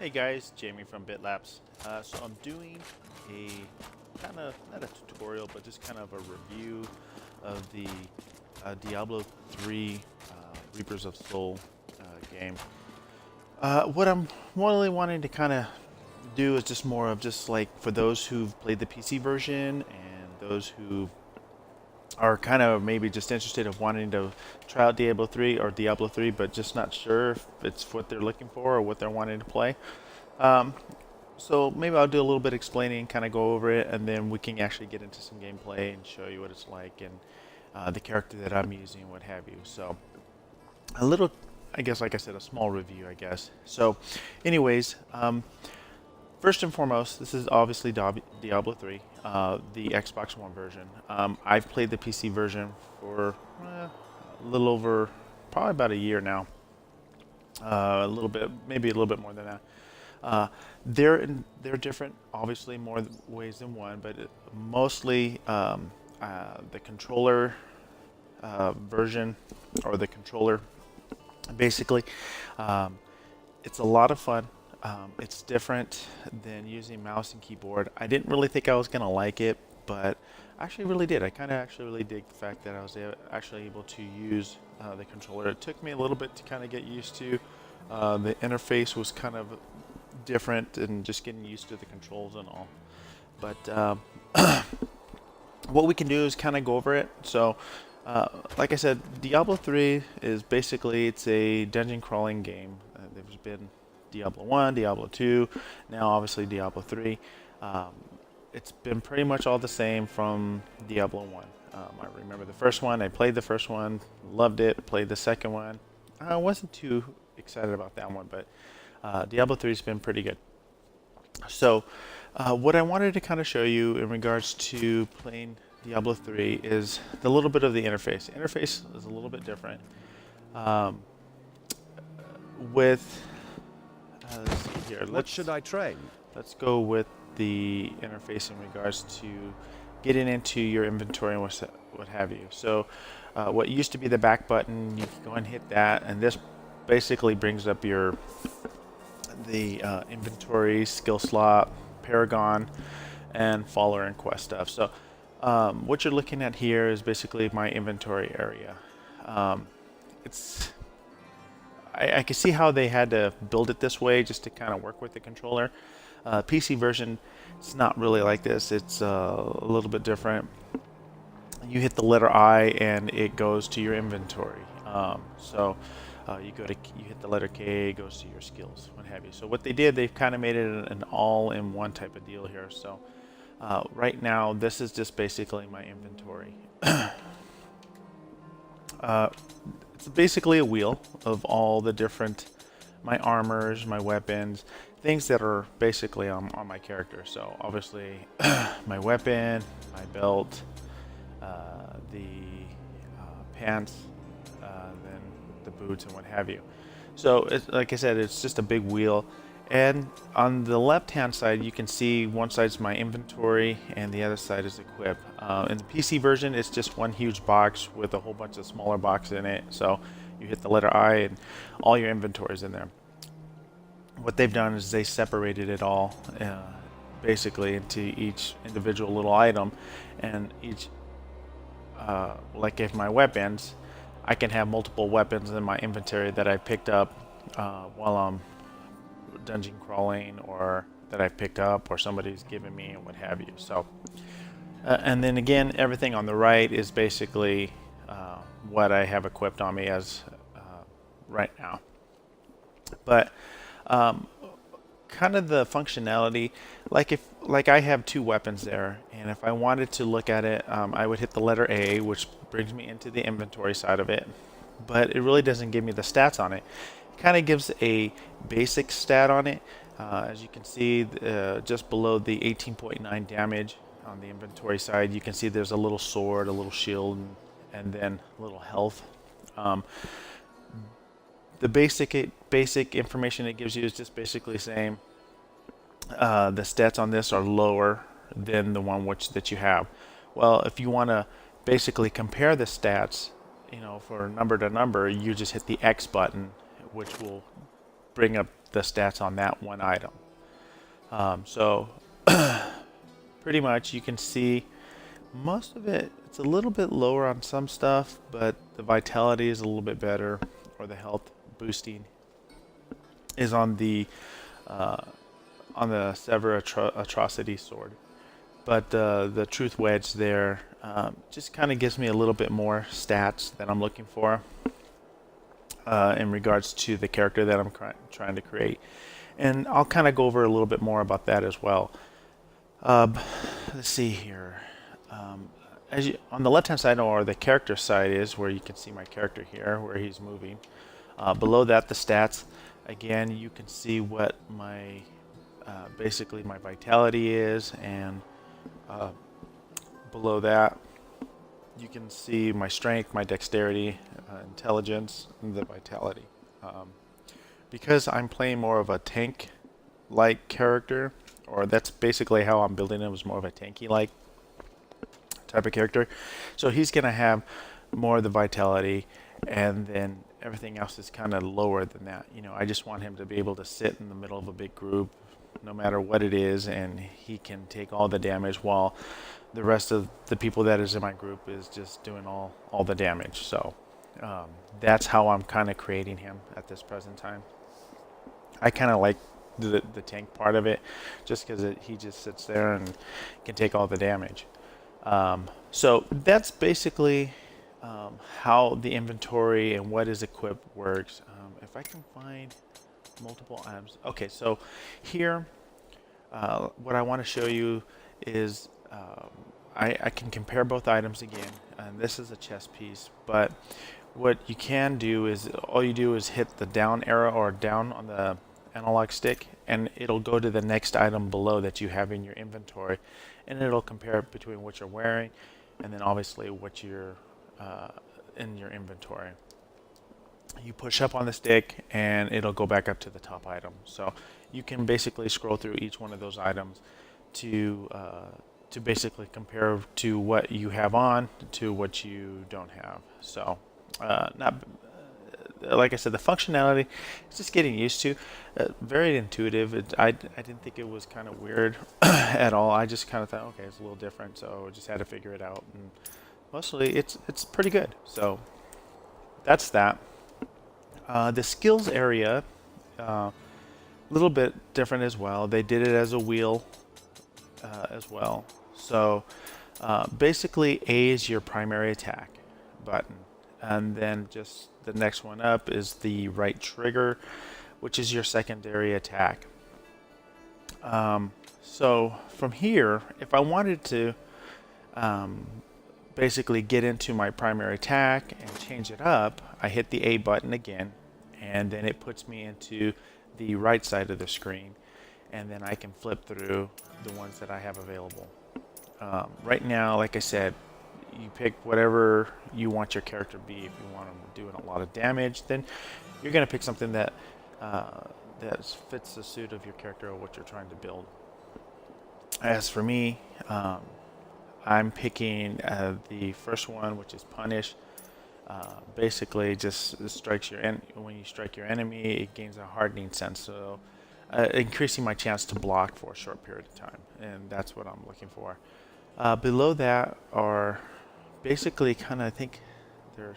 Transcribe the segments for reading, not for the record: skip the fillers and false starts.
Hey guys, Jamie from BitLapse. So I'm doing a kind of, not a tutorial, but just kind of a review of the Diablo 3 Reapers of Soul game. What I'm really wanting to kind of do is just more of just like for those who've played the PC version and those who are kind of maybe just interested of wanting to try out Diablo 3, but just not sure if it's what they're looking for or what they're wanting to play. Um, so maybe I'll do a little bit explaining, kind of go over it, and then we can actually get into some gameplay and show you what it's like and the character that I'm using, what have you. So a little, I guess, like I said, a small review, I guess. So, anyways, first and foremost, this is obviously Diablo 3, the Xbox One version. I've played the PC version for a little over, probably about a year now. A little bit, maybe a little bit more than that. They're different, obviously, more ways than one, but mostly the controller version, or the controller, basically. It's a lot of fun. It's different than using mouse and keyboard. I didn't really think I was going to like it, but I actually really did. I kind of actually really dig the fact that I was actually able to use the controller. It took me a little bit to kind of get used to. The interface was kind of different and just getting used to the controls and all. But what we can do is kind of go over it. So, like I said, Diablo 3 is basically, it's a dungeon crawling game. There's been Diablo 1, Diablo 2, now obviously Diablo 3. It's been pretty much all the same from Diablo 1. I remember the first one, I played the first one, loved it, played the second one. I wasn't too excited about that one, but Diablo 3 has been pretty good. So, what I wanted to kind of show you in regards to playing Diablo 3 is the little bit of the interface. The interface is a little bit different. Um, with let's see here. What should I train? Let's go with the interface in regards to getting into your inventory and what have you. So, what used to be the back button, you can go and hit that, and this basically brings up the inventory, skill slot, paragon, and follower and quest stuff. So what you're looking at here is basically my inventory area. It's I can see how they had to build it this way just to kind of work with the controller. PC version, it's not really like this. It's a little bit different. You hit the letter I and it goes to your inventory. You hit the letter K, it goes to your skills, what have you. So what they did, they've kind of made it an all-in-one type of deal here. So right now, this is just basically my inventory. It's basically a wheel of all the different, my armors, my weapons, things that are basically on my character. So obviously, my weapon, my belt, the pants, then the boots and what have you. So like I said, it's just a big wheel. And on the left hand side, you can see one side's my inventory and the other side is equip. In the PC version, it's just one huge box with a whole bunch of smaller boxes in it. So you hit the letter I and all your inventory is in there. What they've done is they separated it all basically into each individual little item, and each like if my weapons, I can have multiple weapons in my inventory that I picked up while I'm dungeon crawling, or that I picked up or somebody's given me and what have you. So and then again, everything on the right is basically what I have equipped on me as right now. But kind of the functionality, like I have two weapons there, and if I wanted to look at it, I would hit the letter A, which brings me into the inventory side of it, but it really doesn't give me the stats on it. It kind of gives a basic stat on it. As you can see, just below the 18.9 damage on the inventory side, you can see there's a little sword, a little shield, and then a little health. The basic information it gives you is just basically saying the stats on this are lower than the one that you have. Well, if you want to basically compare the stats, for number to number, you just hit the X button, which will bring up the stats on that one item. So pretty much you can see most of it, it's a little bit lower on some stuff, but the vitality is a little bit better, or the health boosting is on the Sever Atrocity sword. But the Truth Wedge there just kind of gives me a little bit more stats that I'm looking for in regards to the character that I'm trying to create. And I'll kind of go over a little bit more about that as well. Let's see here. On the left-hand side, or the character side, is where you can see my character here, where he's moving. Below that, the stats. Again, you can see what my basically my vitality is, and below that, you can see my strength, my dexterity, intelligence, and the vitality. Because I'm playing more of a tank-like character, or that's basically how I'm building him, is more of a tanky-like type of character. So he's going to have more of the vitality, and then everything else is kind of lower than that. You know, I just want him to be able to sit in the middle of a big group, no matter what it is, and he can take all the damage while the rest of the people that is in my group is just doing all the damage. So that's how I'm kind of creating him at this present time. I kind of like the tank part of it, just because he just sits there and can take all the damage. So that's basically how the inventory and what is equipped works. If I can find multiple items. Okay, so here what I want to show you is I can compare both items again, and this is a chest piece, but what you can do is all you do is hit the down arrow or down on the analog stick, and it'll go to the next item below that you have in your inventory, and it'll compare between what you're wearing and then obviously what you're in your inventory. You push up on the stick and it'll go back up to the top item. So you can basically scroll through each one of those items to basically compare to what you have on to what you don't have. So not like I said, the functionality is just getting used to. Very intuitive. I didn't think it was kind of weird at all. I just kind of thought, okay, it's a little different, so I just had to figure it out. And mostly, it's pretty good. So that's that. The skills area, a little bit different as well. They did it as a wheel as well. So basically, A is your primary attack button, and then just the next one up is the right trigger, which is your secondary attack. So from here, if I wanted to basically get into my primary attack and change it up, I hit the A button again, and then it puts me into the right side of the screen, and then I can flip through the ones that I have available. Right now, like I said, you pick whatever you want your character to be. If you want them doing a lot of damage, then you're going to pick something that that fits the suit of your character or what you're trying to build. As for me, I'm picking the first one, which is Punish. Basically, just strikes when you strike your enemy, it gains a hardening sense, so increasing my chance to block for a short period of time, and that's what I'm looking for. Below that are basically kind of, I think they're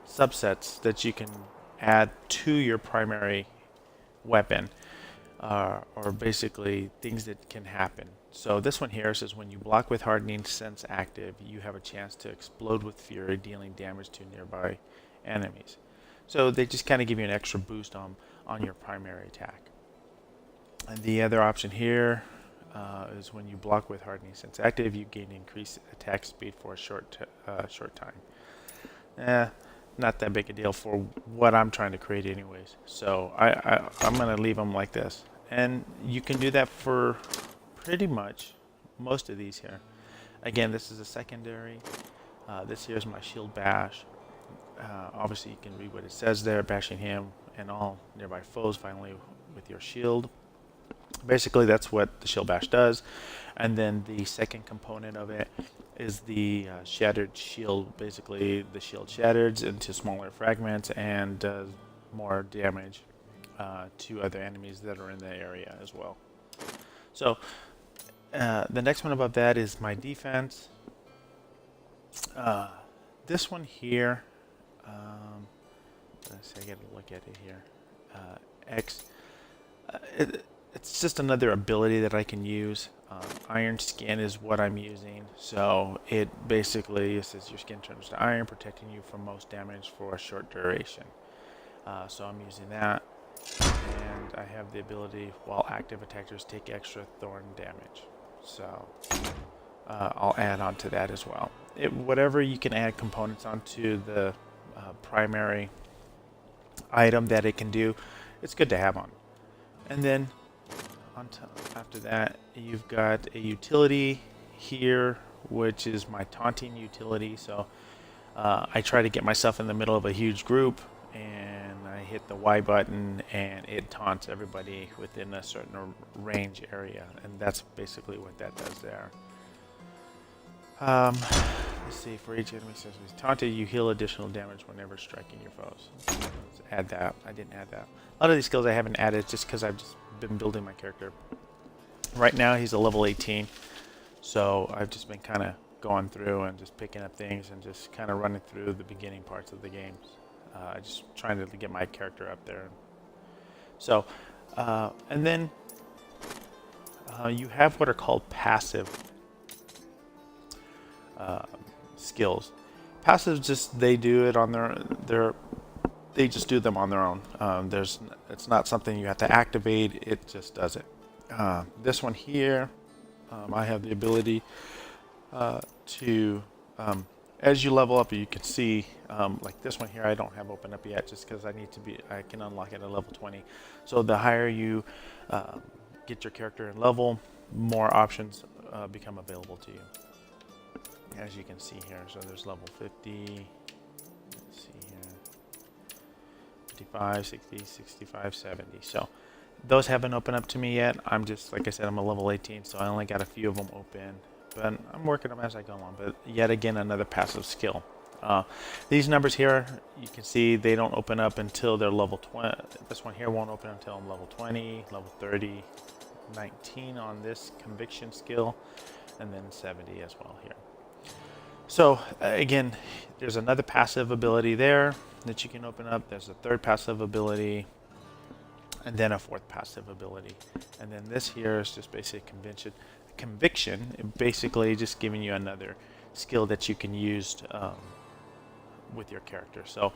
subsets that you can add to your primary weapon, or basically things that can happen. So this one here says when you block with hardening sense active, you have a chance to explode with fury, dealing damage to nearby enemies. So they just kind of give you an extra boost on your primary attack. And the other option here is when you block with hardening sense active, you gain increased attack speed for a short time. Not that big a deal for what I'm trying to create anyways. So I'm going to leave them like this. And you can do that for pretty much most of these here. Again, this is a secondary. This here is my shield bash. Obviously, you can read what it says there, bashing him and all nearby foes finally with your shield. Basically, that's what the shield bash does. And then the second component of it is the shattered shield. Basically, the shield shatters into smaller fragments and more damage to other enemies that are in the area as well. So the next one above that is my defense. This one here, let's see, I gotta look at it here. X. It's just another ability that I can use. Iron Skin is what I'm using, so it basically says your skin turns to iron, protecting you from most damage for a short duration. So I'm using that, and I have the ability while active attackers take extra thorn damage. So I'll add on to that as well. Whatever you can add components onto the primary item that it can do, it's good to have on. And then after that, you've got a utility here, which is my taunting utility. So I try to get myself in the middle of a huge group, and I hit the Y button, and it taunts everybody within a certain range area, and that's basically what that does there. Let's see, for each enemy sensitive taunted, you heal additional damage whenever striking your foes. Let's add that. I didn't add that. A lot of these skills I haven't added just because I've just been building my character. Right now he's a level 18, so I've just been kind of going through and just picking up things and just kind of running through the beginning parts of the games. Just trying to get my character up there. So, and then you have what are called passive skills. Passives, just they do it on they just do them on their own. It's not something you have to activate. It just does it. This one here, I have the ability to as you level up, you can see like this one here I don't have open up yet, just because I can unlock it at level 20. So the higher you get your character in level, more options become available to you, as you can see here. So there's level 50, let's see here, 55, 60, 65, 70. So those haven't opened up to me yet. I'm just, like I said, I'm a level 18, so I only got a few of them open, but I'm working them as I go along. But yet again, another passive skill. These numbers here, you can see they don't open up until they're level 20. This one here won't open until I'm level 20, level 30, 19 on this conviction skill, and then 70 as well here. So again, there's another passive ability there that you can open up. There's a third passive ability, and then a fourth passive ability. And then this here is just basically conviction, basically just giving you another skill that you can use with your character. So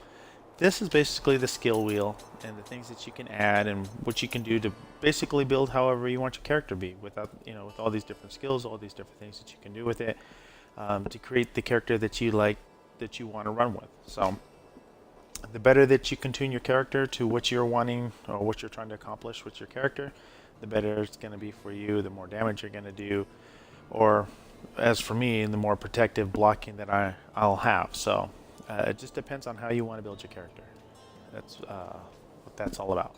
this is basically the skill wheel and the things that you can add and what you can do to basically build however you want your character to be, without, with all these different skills, all these different things that you can do with it, to create the character that you like, that you want to run with. So the better that you can tune your character to what you're wanting or what you're trying to accomplish with your character, the better it's going to be for you, the more damage you're going to do, or as for me, the more protective blocking that I'll have. So it just depends on how you want to build your character. That's what that's all about.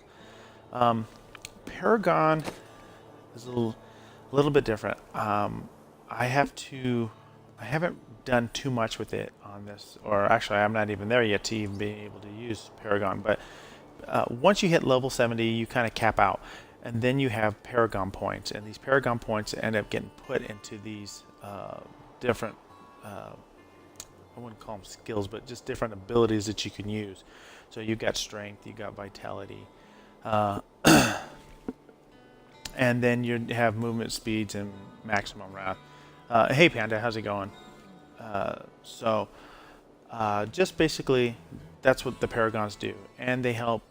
Paragon is a little bit different. I haven't done too much with it on this, or actually I'm not even there yet to even be able to use Paragon. But once you hit level 70, you kind of cap out, and then you have Paragon points, and these Paragon points end up getting put into these different, I wouldn't call them skills, but just different abilities that you can use. So you've got strength, you got vitality, and then you have movement speeds and maximum wrath. Hey Panda, how's it going? So just basically that's what the Paragons do, and they help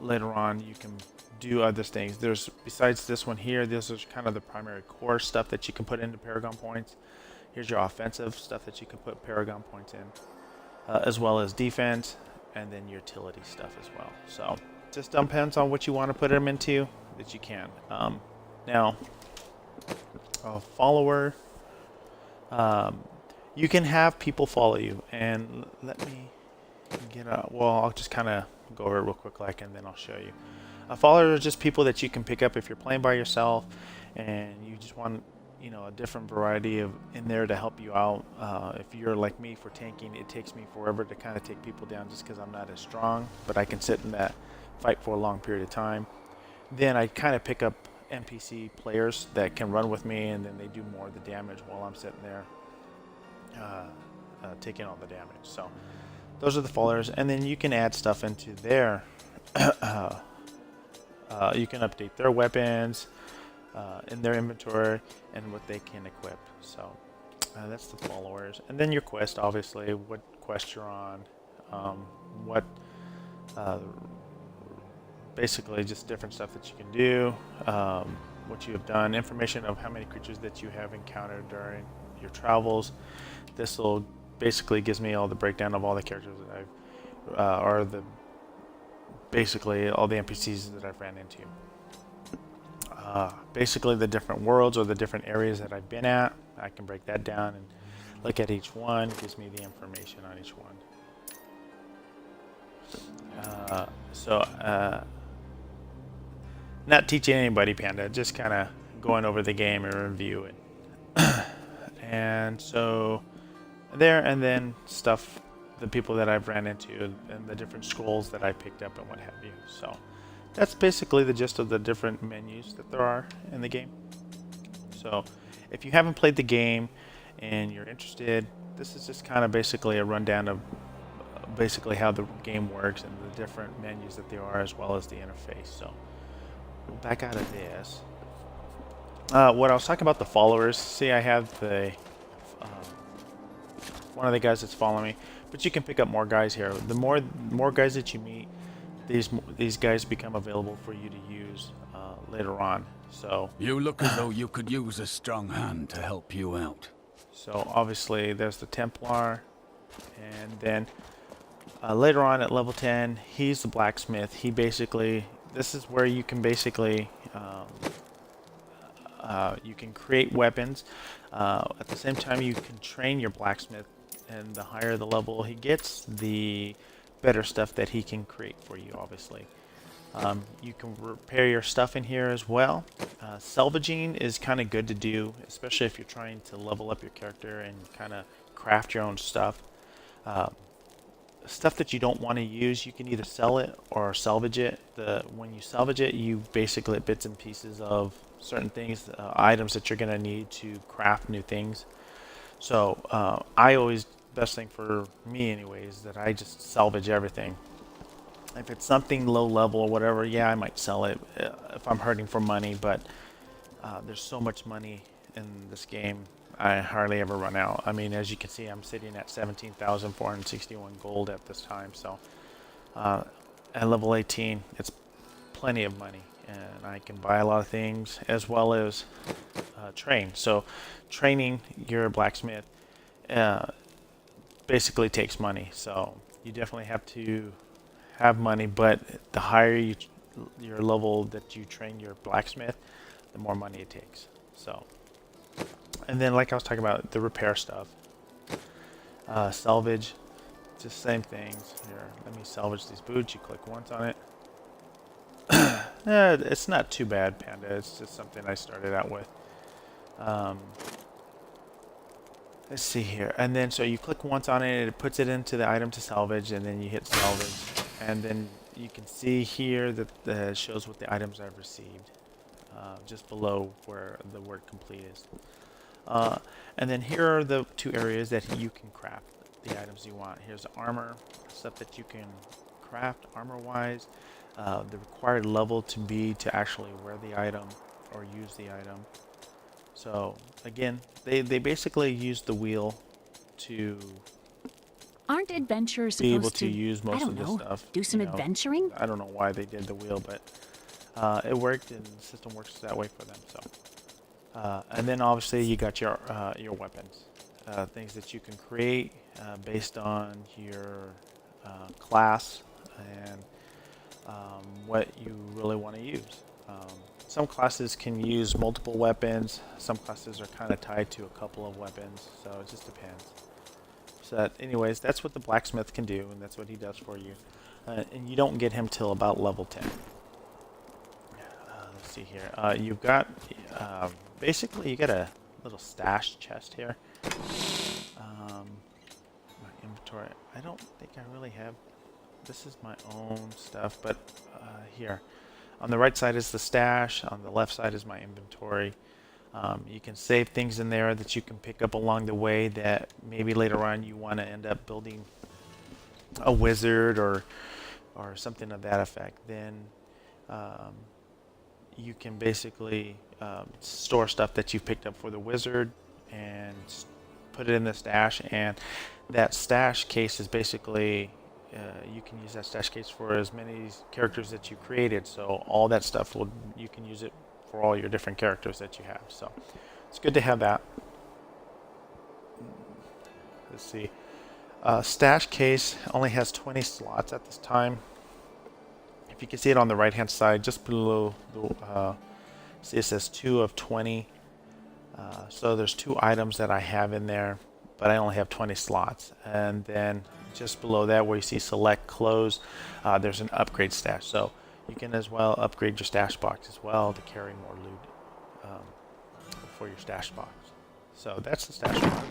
later on. You can do other things. There's, besides this one here, this is kind of the primary core stuff that you can put into Paragon points. Here's your offensive stuff that you can put Paragon points in, as well as defense, and then utility stuff as well. So just depends on what you want to put them into, that you can. Now, a follower, you can have people follow you, and let me get out. Well, I'll just kind of go over it real quick, and then I'll show you. Followers are just people that you can pick up if you're playing by yourself, and you just want you know, a different variety of in there to help you out. If you're like me for tanking, it takes me forever to kind of take people down just because I'm not as strong, but I can sit in that fight for a long period of time. Then I kind of pick up NPC players that can run with me, and then they do more of the damage while I'm sitting there taking all the damage. So those are the followers, and then you can add stuff into their. You can update their weapons in their inventory and what they can equip. So that's the followers, and then your quest, obviously, what quest you're on, what basically just different stuff that you can do, what you have done, information of how many creatures that you have encountered during your travels. This will basically gives me all the breakdown of all the characters that I've, or the basically all the NPCs that I've ran into. Basically the different worlds or the different areas that I've been at. I can break that down and look at each one. It gives me the information on each one. Not teaching anybody, Panda, just kind of going over the game and review it. And so there, and then stuff, the people that I've ran into and the different scrolls that I picked up and what have you. So that's basically the gist of the different menus that there are in the game. So if you haven't played the game and you're interested, this is just kind of basically a rundown of basically how the game works and the different menus that there are, as well as the interface. So we'll back out of this. What I was talking about, the followers. See, I have the one of the guys that's following me, but you can pick up more guys here. The more guys that you meet, these guys become available for you to use later on. So you look as though you could use a strong hand to help you out. So obviously there's the Templar, and then later on at level 10, he's the blacksmith. He basically, this is where you can basically you can create weapons. At the same time, you can train your blacksmith, and the higher the level he gets, the better stuff that he can create for you, obviously. You can repair your stuff in here as well. Salvaging is kind of good to do, especially if you're trying to level up your character and kind of craft your own stuff. Stuff that you don't want to use, you can either sell it or salvage it. When you salvage it, you basically get bits and pieces of certain things, items that you're going to need to craft new things. So I always, best thing for me anyway, is that I just salvage everything. If it's something low level or whatever, yeah, I might sell it if I'm hurting for money, but there's so much money in this game, I hardly ever run out. I mean, as you can see, I'm sitting at 17,461 gold at this time, so at level 18, it's plenty of money, and I can buy a lot of things, as well as train. So training your blacksmith basically takes money, so you definitely have to have money, but the higher your level that you train your blacksmith, the more money it takes. So, and then like I was talking about, the repair stuff, salvage, just same things. Here, let me salvage these boots. You click once on it. It's not too bad, Panda. It's just something I started out with. Let's see here, and then so you click once on it, it puts it into the item to salvage, and then you hit salvage, and then you can see here that it shows what the items I've received, just below where the word complete is. And then here are the two areas that you can craft the items you want. Here's armor, stuff that you can craft armor-wise, the required level to be to actually wear the item or use the item. So again, they basically use the wheel to Aren't adventurers be able supposed to use most of this stuff. Do some adventuring? I don't know why they did the wheel, but it worked, and the system works that way for them. So, and then obviously you got your weapons, things that you can create based on your class and what you really want to use. Some classes can use multiple weapons. Some classes are kind of tied to a couple of weapons, so it just depends. So anyways, that's what the blacksmith can do, and that's what he does for you. And you don't get him till about level 10. Let's see here. You've got, basically you gotta little stash chest here. My inventory. I don't think I really have. This is my own stuff, but here. On the right side is the stash. On the left side is my inventory. You can save things in there that you can pick up along the way that maybe later on you want to end up building a wizard or something of that effect. Then you can basically store stuff that you've picked up for the wizard and put it in the stash, and that stash case is basically you can use that stash case for as many characters that you created, so all that stuff you can use it for all your different characters that you have. So it's good to have that. Let's see. Stash case only has 20 slots at this time. If you can see it on the right hand side, just below the see it says 2 of 20. So there's 2 items that I have in there, but I only have 20 slots. And then just below that, where you see select close, there's an upgrade stash. So you can as well upgrade your stash box as well to carry more loot for your stash box. So that's the stash box.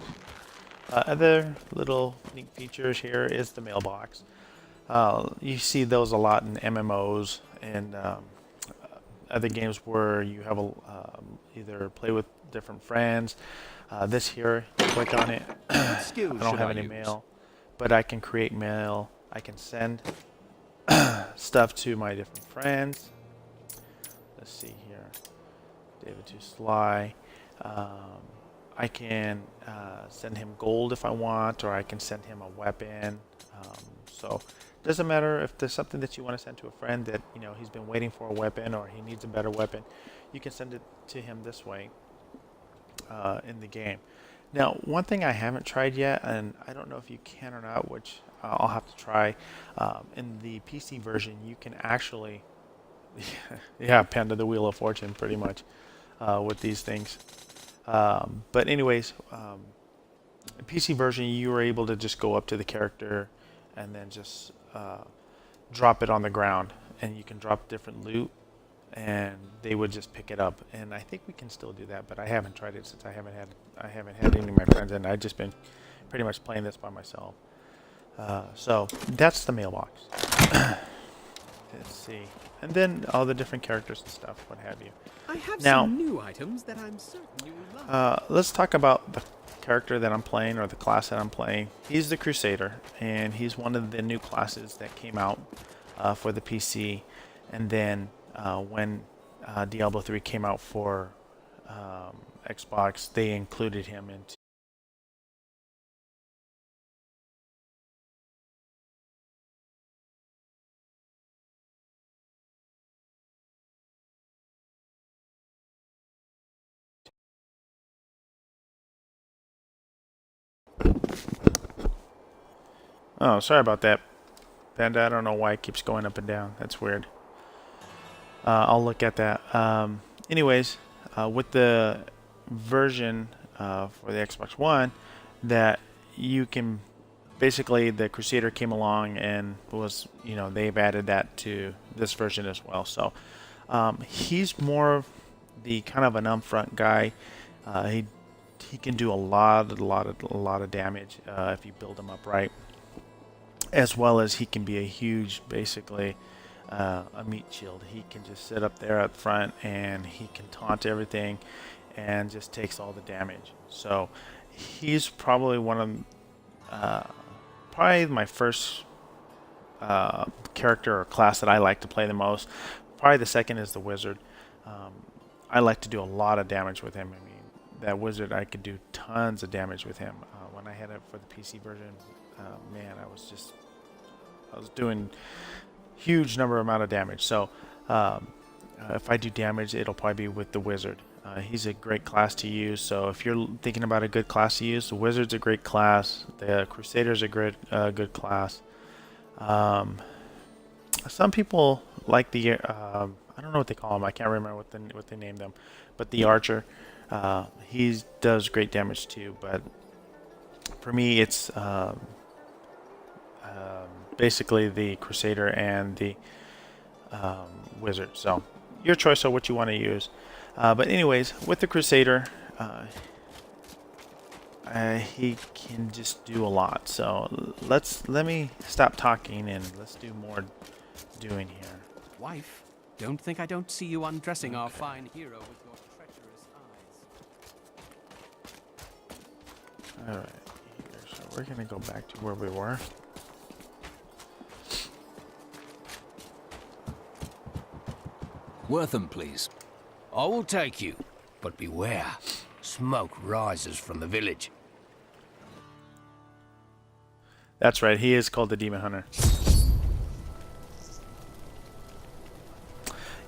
Other little neat features here is the mailbox. You see those a lot in MMOs and other games where you have either play with different friends. This here, click on it. I don't have any mail, but I can create mail. I can send stuff to my different friends. Let's see here. David to Sly. I can send him gold if I want, or I can send him a weapon. So it doesn't matter if there's something that you want to send to a friend that he's been waiting for a weapon or he needs a better weapon. You can send it to him this way in the game. Now, one thing I haven't tried yet, and I don't know if you can or not, which I'll have to try. In the PC version, you can actually, yeah, Panda the Wheel of Fortune, pretty much, with these things. But anyways, in PC version, you were able to just go up to the character and then just drop it on the ground, and you can drop different loot, and they would just pick it up. And I think we can still do that, but I haven't tried it since I haven't had any of my friends, and I've just been pretty much playing this by myself. So that's the mailbox. Let's see, and then all the different characters and stuff, what have you. I have Now, some new items that I'm certain you will love. let's talk about the character that I'm playing, or the class that I'm playing. He's the Crusader, and he's one of the new classes that came out for the PC. And then when Diablo 3 came out for Xbox, they included him into. Oh, sorry about that, Panda. I don't know why it keeps going up and down. That's weird. I'll look at that. Anyways, with the version for the Xbox One, that you can basically, the Crusader came along and was, they've added that to this version as well. So he's more the kind of an upfront guy. He can do a lot of damage if you build him up right, as well as he can be a huge, basically a meat shield. He can just sit up there up front and he can taunt everything and just takes all the damage. So he's probably one of probably my first character or class that I like to play the most. Probably the second is the wizard. I like to do a lot of damage with him. I mean, that wizard, I could do tons of damage with him. When I had it for the PC version, man, I was doing huge amount of damage. So if I do damage, it'll probably be with the wizard. He's a great class to use. So if you're thinking about a good class to use, the wizard's a great class. The Crusader's a great good class. Some people like the I don't know what they call them. I can't remember what they named them, but the archer. He does great damage too. But for me, it's basically the Crusader and the wizard. So your choice of what you want to use. But anyways, with the Crusader, he can just do a lot. So let me stop talking and let's do more doing here. Wife, don't think I don't see you undressing our fine hero with your treacherous eyes. All right, here. So we're gonna go back to where we were. Wortham, please. I will take you, but beware. Smoke rises from the village. That's right. He is called the Demon Hunter.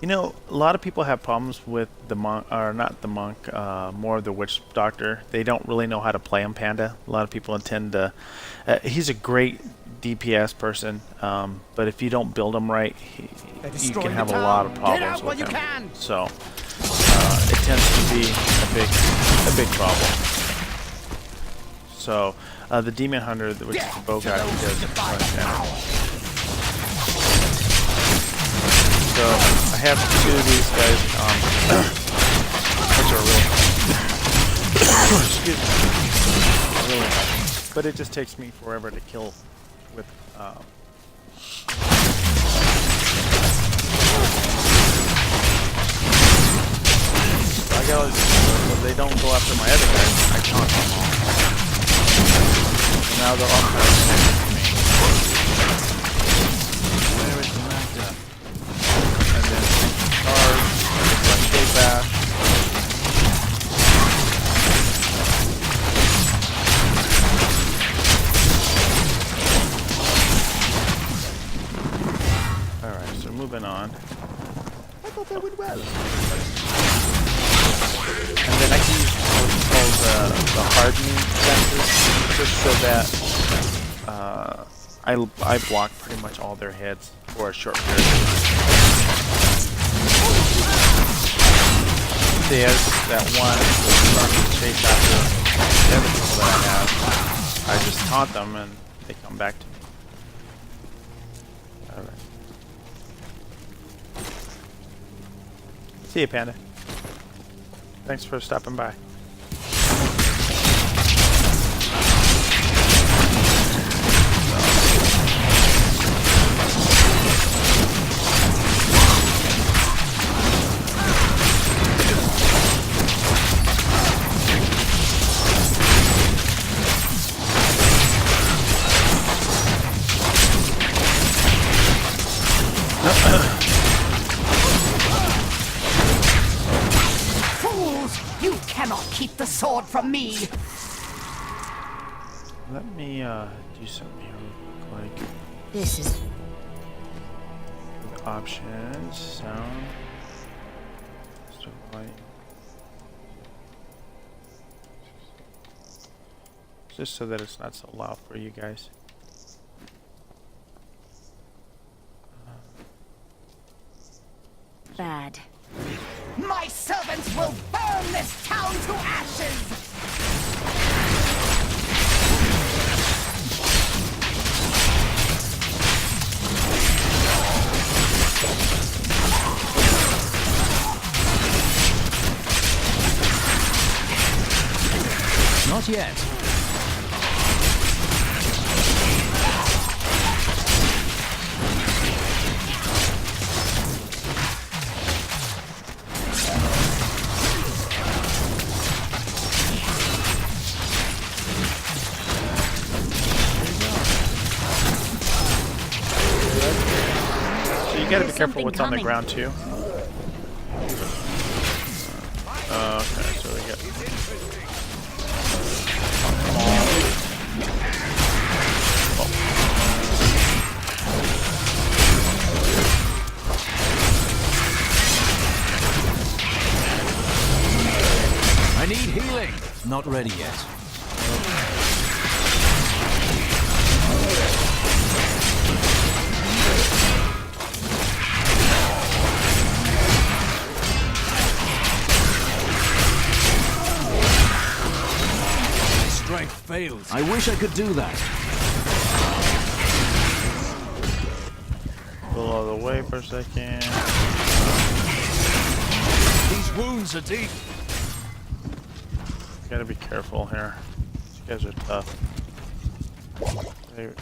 You know, a lot of people have problems with the monk, or not the monk, more of the witch doctor. They don't really know how to play him, Panda. A lot of people intend to. He's a great DPS person, but if you don't build him right, you can have a lot of problems with him. So it tends to be a big problem. So the Demon Hunter, which is the bow guy, he does much damage. So I have 2 of these guys, which are really, excuse me, really, but it just takes me forever to kill with, I got all these, so they don't go after my other guys, I taunt them all. So now they're all kind of connected to me. Where is the master? And then charge, shade bash. Alright, so moving on. I thought that went well. And then I can use what's called the hardening sensors, just so that I block pretty much all their heads for a short period. There's that one starting to chase after the other people that I have. I just taunt them and they come back to me. Alright. See you, Panda. Thanks for stopping by. Keep the sword from me! Let me do something here real quick. This is... Options, sound, start volume. Just so that it's not so loud for you guys. Bad. My servants will burn this town to ashes! Not yet. You gotta be careful what's on the ground too. Okay, so we get. I need healing. Not ready yet. Strength fails. I wish I could do that. Pull all the way for a second. These wounds are deep. Gotta be careful here. guys are tough. There we go.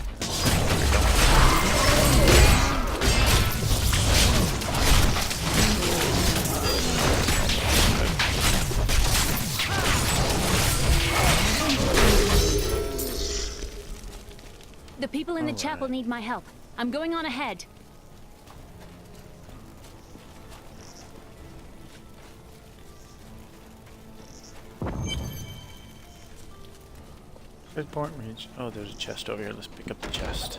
The people in the chapel need my help. I'm going on ahead. Good point reach. Oh, there's a chest over here. Let's pick up the chest.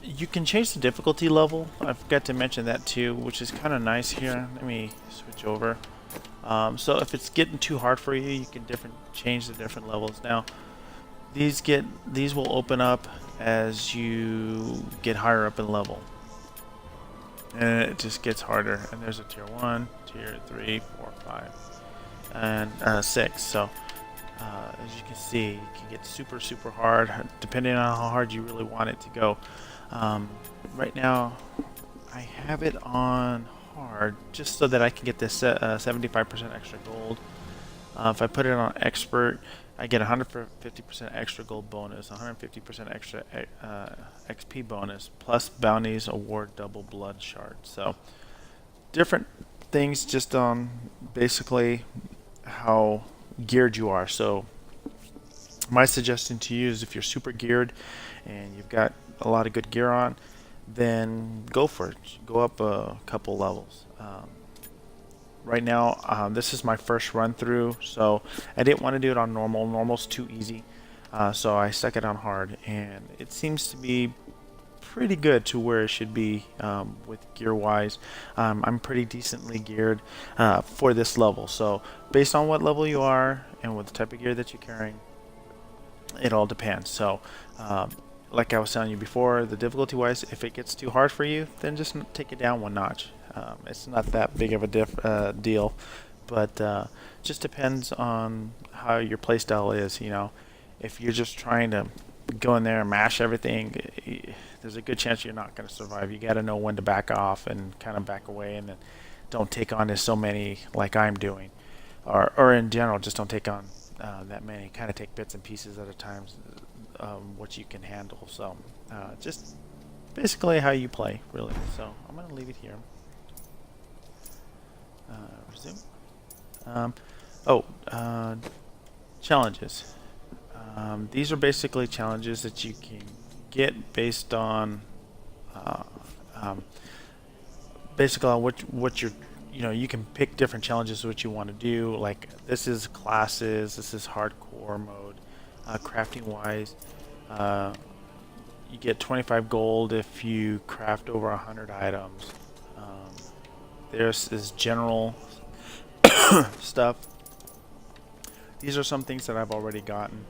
You can change the difficulty level. I forgot to mention that too, which is kind of nice here. Let me switch over. So if it's getting too hard for you, you can change the different levels. Now, these will open up as you get higher up in level, and it just gets harder. And there's a tier 1, tier 3, 4, 5, and 6. So as you can see, it can get super hard depending on how hard you really want it to go. Right now I have it on hard just so that I can get this 75% extra gold. If I put it on expert, I get 150% extra gold bonus, 150% extra XP bonus, plus bounties award double blood shards. So different things just on basically how geared you are. So my suggestion to you is if you're super geared and you've got a lot of good gear on, then go for it. Go up a couple levels. Right now, this is my first run through, so I didn't want to do it on normal. Normal's too easy, so I stuck it on hard, and it seems to be pretty good to where it should be with gear wise. I'm pretty decently geared for this level, so based on what level you are and what the type of gear that you're carrying, it all depends. So like I was telling you before, the difficulty wise, if it gets too hard for you, then just take it down one notch. It's not that big of a deal, but just depends on how your playstyle is. You know, if you're just trying to go in there and mash everything, there's a good chance you're not going to survive. You got to know when to back off and kind of back away, and then don't take on as so many like I'm doing, or in general, just don't take on that many. Kind of take bits and pieces at a time, what you can handle. So just basically how you play, really. So I'm going to leave it here. Resume. Challenges. These are basically challenges that you can get based on basically on what you're, you can pick different challenges what you want to do. Like this is classes, this is hardcore mode. Crafting wise, you get 25 gold if you craft over 100 items. There's this general stuff. These are some things that I've already gotten.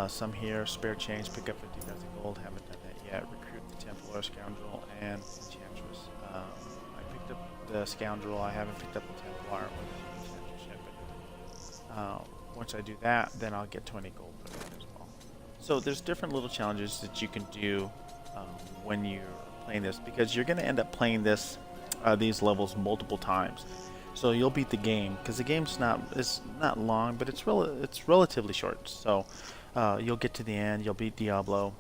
Some here: spare change, pick up 50,000 gold. Haven't done that yet. Recruit the Templar, Scoundrel, and Enchantress. I picked up the Scoundrel. I haven't picked up the Templar or the Enchantress yet. But once I do that, then I'll get 20 gold for that as well. So there's different little challenges that you can do when you're playing this, because you're going to end up playing these levels multiple times. So you'll beat the game, because the game's not long, but it's relatively short. So you'll get to the end, you'll beat Diablo,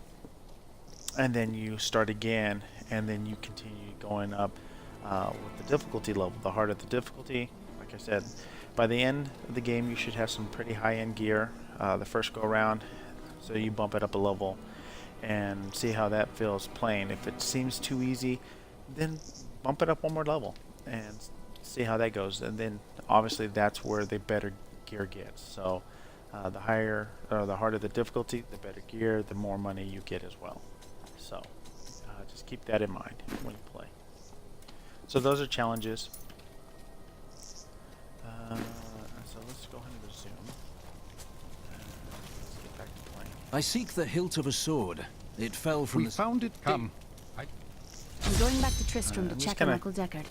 and then you start again, and then you continue going up with the difficulty level. The harder the difficulty, like I said, by the end of the game you should have some pretty high-end gear the first go around. So you bump it up a level and see how that feels playing. If it seems too easy, then bump it up one more level and see how that goes. And then obviously that's where the better gear gets. So the higher or the harder the difficulty, the better gear, the more money you get as well. So just keep that in mind when you play. So those are challenges. So let's go ahead and resume. Let's get back to playing. I seek the hilt of a sword. It fell from We found it. Come. I'm going back to Tristram to check on Uncle Deckard.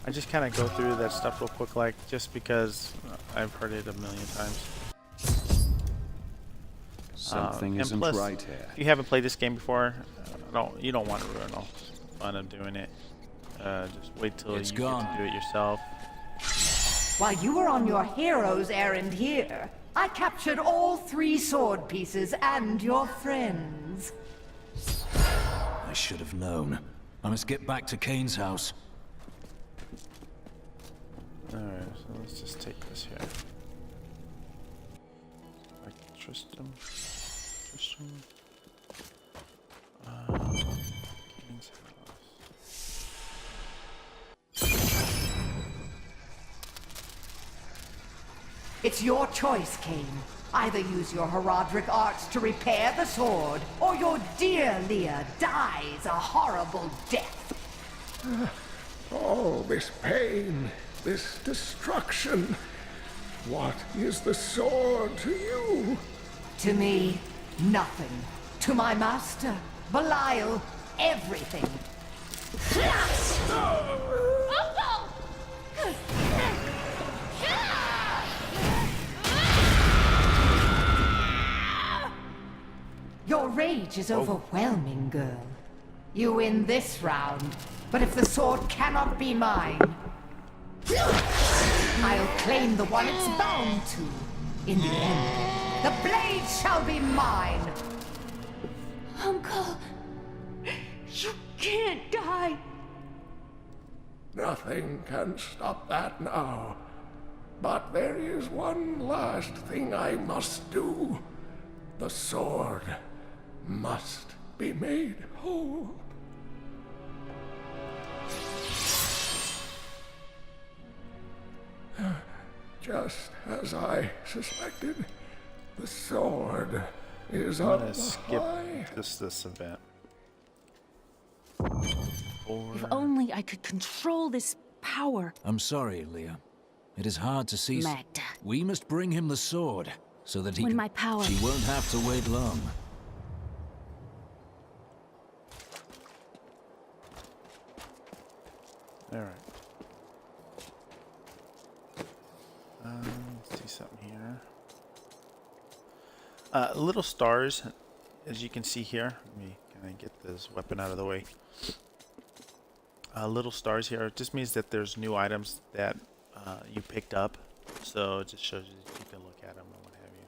I just kind of go through that stuff real quick, like just because I've heard it a million times. Something and isn't plus, right here. if you haven't played this game before, you don't want to ruin all fun of doing it. Just wait till It's you gone. get to do it yourself. While you were on your hero's errand here, I captured all 3 sword pieces and your friends. I should have known. I must get back to Kane's house. Alright, so let's just take this here. Like Tristram. King's house. It's your choice, Kane. Either use your Herodric arts to repair the sword, or your dear Leah dies a horrible death. All this pain, this destruction. What is the sword to you? To me, nothing. To my master, Belial, everything. Your rage is overwhelming, girl. You win this round, but if the sword cannot be mine, I'll claim the one it's bound to. In the end, the blade shall be mine. Uncle, you can't die. Nothing can stop that now. But there is one last thing I must do. The sword must be made whole. Just as I suspected, the sword is I'm up gonna the skip high. this event. If only I could control this power. I'm sorry, Leah. It is hard to see. Magda. We must bring him the sword, so that he When can... my power- She won't have to wait long. Alright. Let's see something here. Little stars, as you can see here. Let me kind of get this weapon out of the way. Little stars here. It just means that there's new items that you picked up. So it just shows you that you can look at them and what have you.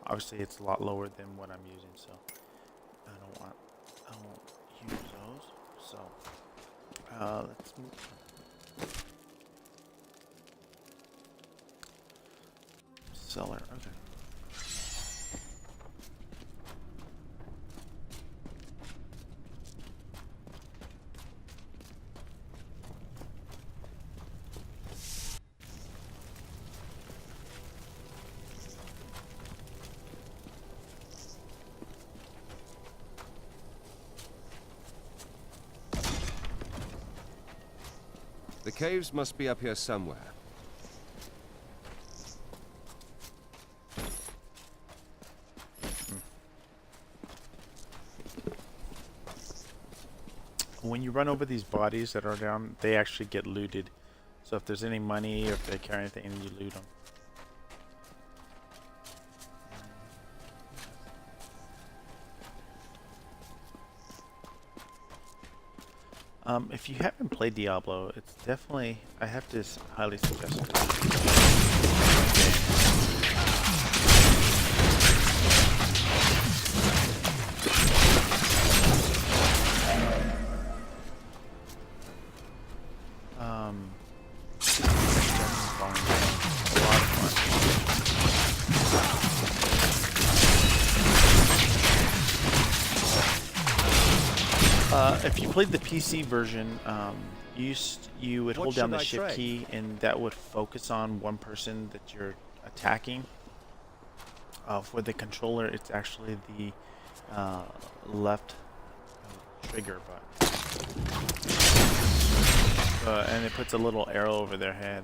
Obviously, it's a lot lower than what I'm using, so I won't use those. So let's move on. Seller, okay. The caves must be up here somewhere. When you run over these bodies that are down, they actually get looted. So if there's any money or if they carry anything, you loot them. If you haven't played Diablo, it's definitely, I have to highly suggest it. If you played the PC version, you would hold down the shift key and that would focus on one person that you're attacking. For the controller, it's actually the left trigger button. And it puts a little arrow over their head,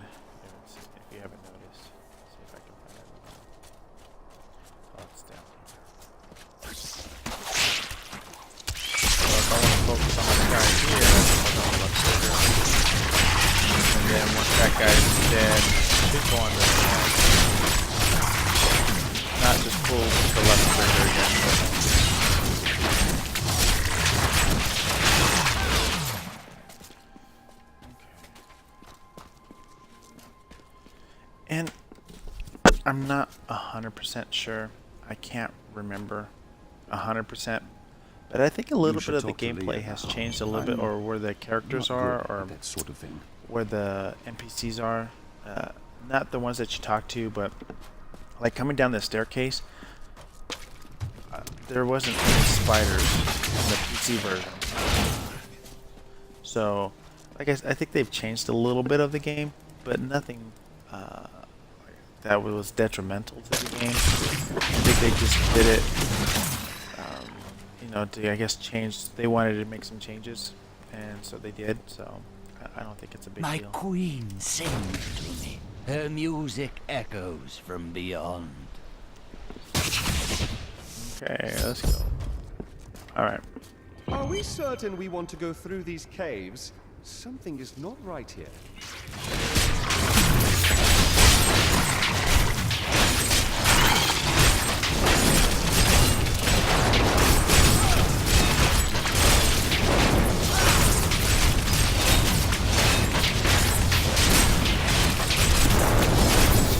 if you haven't noticed. See if I can find it. Oh, it's down here. So if I want to focus on this guy here, I'll go on the left trigger. And then once that guy's dead, it should go on the left. Not just pull the left trigger again, but I'm not 100% sure. I can't remember 100%, but I think a little bit of the gameplay has changed a little bit, or where the characters are, or that sort of thing. where the NPCs are. Not the ones that you talk to, but like coming down the staircase, there wasn't any spiders in the PC version. So, I guess I think they've changed a little bit of the game, but nothing that was detrimental to the game. I think they just did it, you know, to, I guess, change. They wanted to make some changes, and so they did. So I don't think it's a big My deal. queen sings to me. Her music echoes from beyond. Okay, let's go. All right. Are we certain we want to go through these caves? Something is not right here.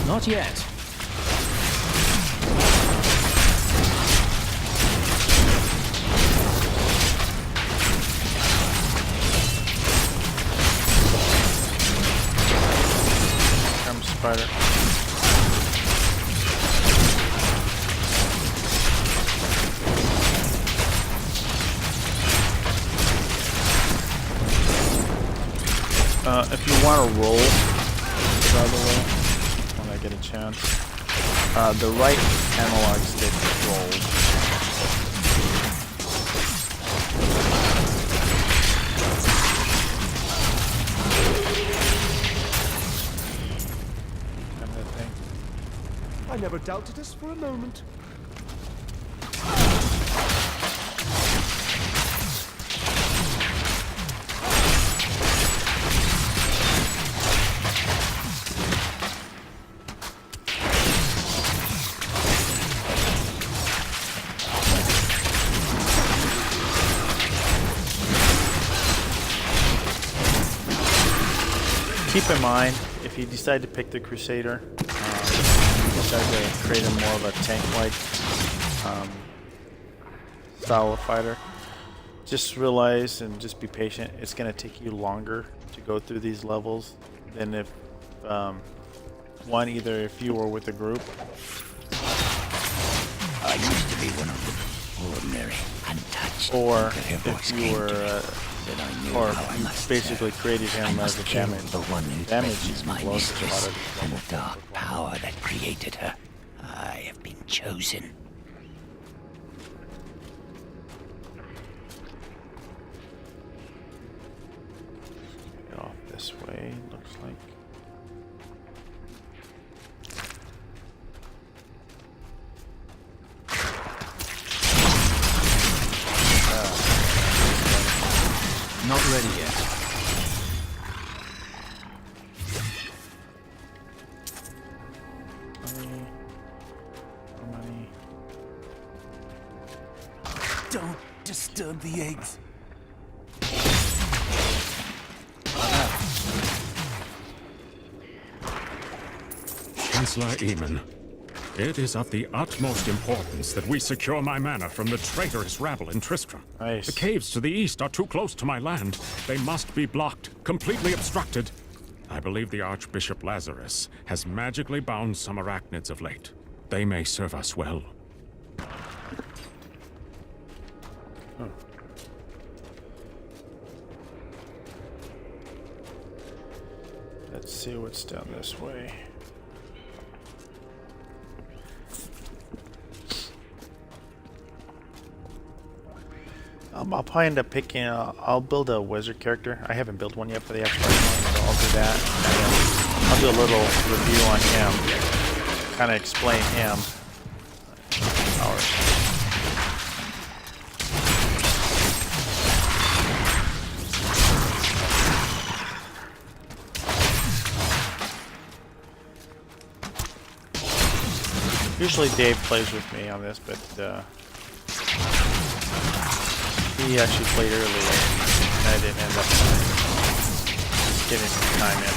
Not yet. Comes spider. If you want to roll, by the way, when I get a chance, the right analog stick rolls. Kind of thing. I never doubted us for a moment. Keep in mind, if you decide to pick the Crusader, decide to create a more of a tank-like style of fighter, just realize and just be patient. It's going to take you longer to go through these levels than if either if you were with a group. I used to be one of them, ordinary, untouched. Or But her voice if you came were, to me, then I knew or how I you must basically serve. created I him as must a kill damage. the one who Damage threatens my blows a lot mistress of and the level dark performance. power that created her. I have been chosen. Get off this way, looks like. Not ready yet. Money. Don't disturb the eggs. Chancellor Eamon, it is of the utmost importance that we secure my manor from the traitorous rabble in Tristram. Nice. The caves to the east are too close to my land. They must be blocked, completely obstructed. I believe the Archbishop Lazarus has magically bound some arachnids of late. They may serve us well. Let's see what's down this way. I'll probably end up picking. I'll build a wizard character. I haven't built one yet for the Xbox One, so I'll do that. And I'll do a little review on him, kind of explain him. Powers. Usually Dave plays with me on this, but he actually played earlier, and I didn't end up getting some time in.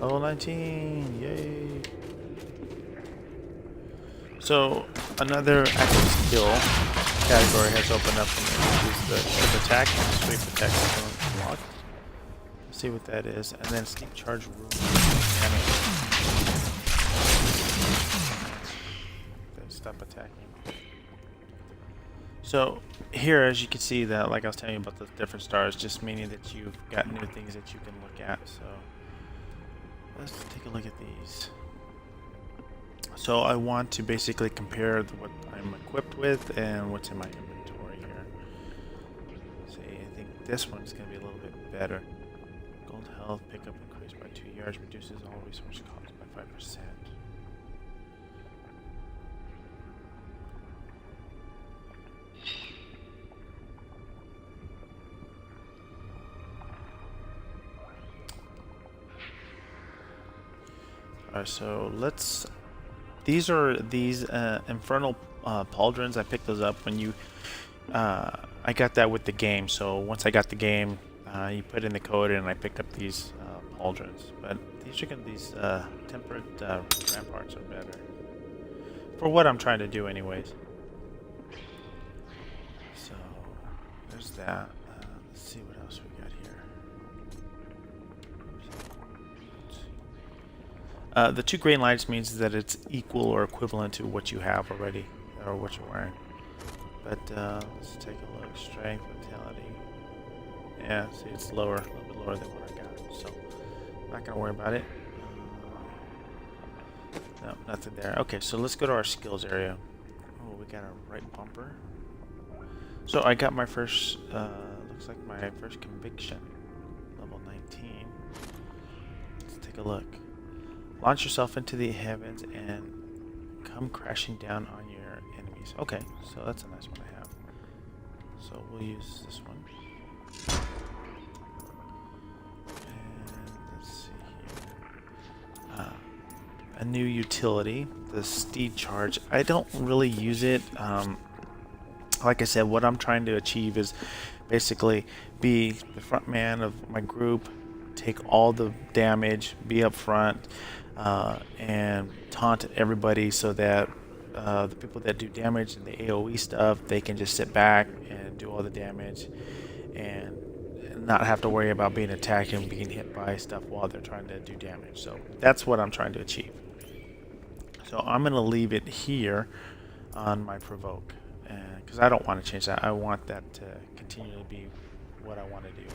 Level 19, yay. So another active skill category has opened up for me, which is the sharp attack and sweep attack unlocked. Let's see what that is. And then steep charge room damage. Okay, stop attacking. So here, as you can see, that like I was telling you about the different stars, just meaning that you've got new things that you can look at. So let's take a look at these. So I want to basically compare what I'm equipped with and what's in my inventory here. See, I think this one's going to be a little bit better. Gold health pickup increased by 2 yards, reduces all resource costs by 5%. Alright, so let's... These are these infernal pauldrons. I picked those up when you... I got that with the game, so once I got the game, you put in the code and I picked up these pauldrons. But these temperate ramparts are better. For what I'm trying to do anyways. So, there's that. Let's see what else we got here. The 2 green lights means that it's equal or equivalent to what you have already, or what you're wearing. But let's take a look. Strength, vitality. Yeah, see, it's lower, a little bit lower than what I got. So, not gonna worry about it. No, nothing there. Okay, so let's go to our skills area. Oh, we got a right bumper. So I got my first, looks like my first conviction, level 19. Let's take a look. Launch yourself into the heavens and come crashing down on your enemies. Okay, so that's a nice one to have. So we'll use this one. And let's see here. A new utility, the Steed Charge. I don't really use it. Like I said, what I'm trying to achieve is basically be the front man of my group, take all the damage, be up front, and taunt everybody so that the people that do damage and the AoE stuff, they can just sit back and do all the damage and not have to worry about being attacked and being hit by stuff while they're trying to do damage. So that's what I'm trying to achieve. So I'm going to leave it here on my provoke, because I don't want to change that. I want that to continue to be what I want to do.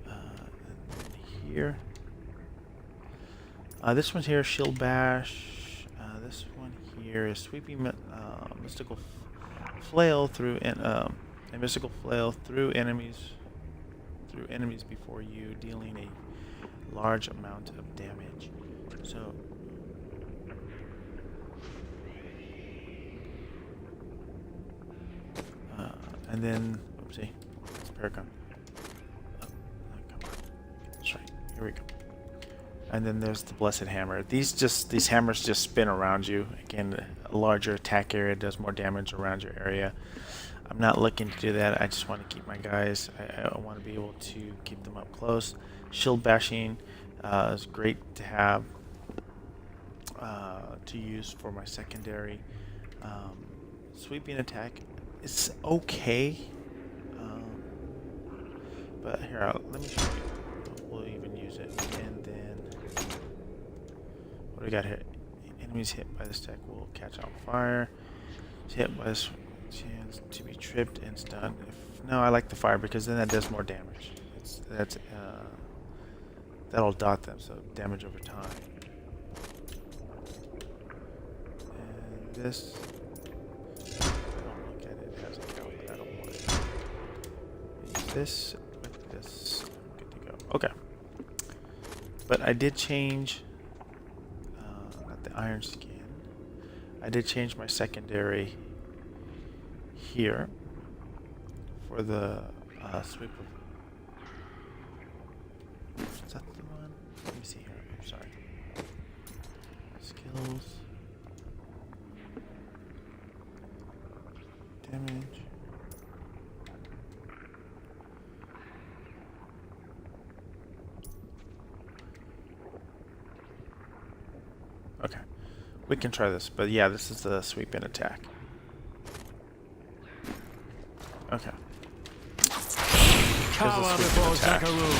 And then here, this one here, shield bash. This one here is sweeping mystical flail through a mystical flail through enemies before you, dealing a large amount of damage. So and then, oopsie, it's Paragon. Oh, come on. That's right. Here we go. And then there's the Blessed Hammer. These hammers just spin around you. Again, a larger attack area does more damage around your area. I'm not looking to do that. I just want to keep my guys. I want to be able to keep them up close. Shield bashing is great to have, to use for my secondary. Sweeping attack, it's okay, but here, let me show you. We'll even use it. And then, what do we got here? Enemies hit by this attack will catch on fire. Hit by this chance to be tripped and stunned. No, I like the fire because then that does more damage. That'll dot them, so damage over time. And this, I don't look at it, it has a count, but I don't want it. Use this with this, I'm good to go. Okay. But I did change, not the iron skin, I did change my secondary here for the sweep of... Is that the one? Let me see here. I'm sorry. Skills. Damage. We can try this, but yeah, this is the sweep in attack. Okay. Cower before Zakaroon.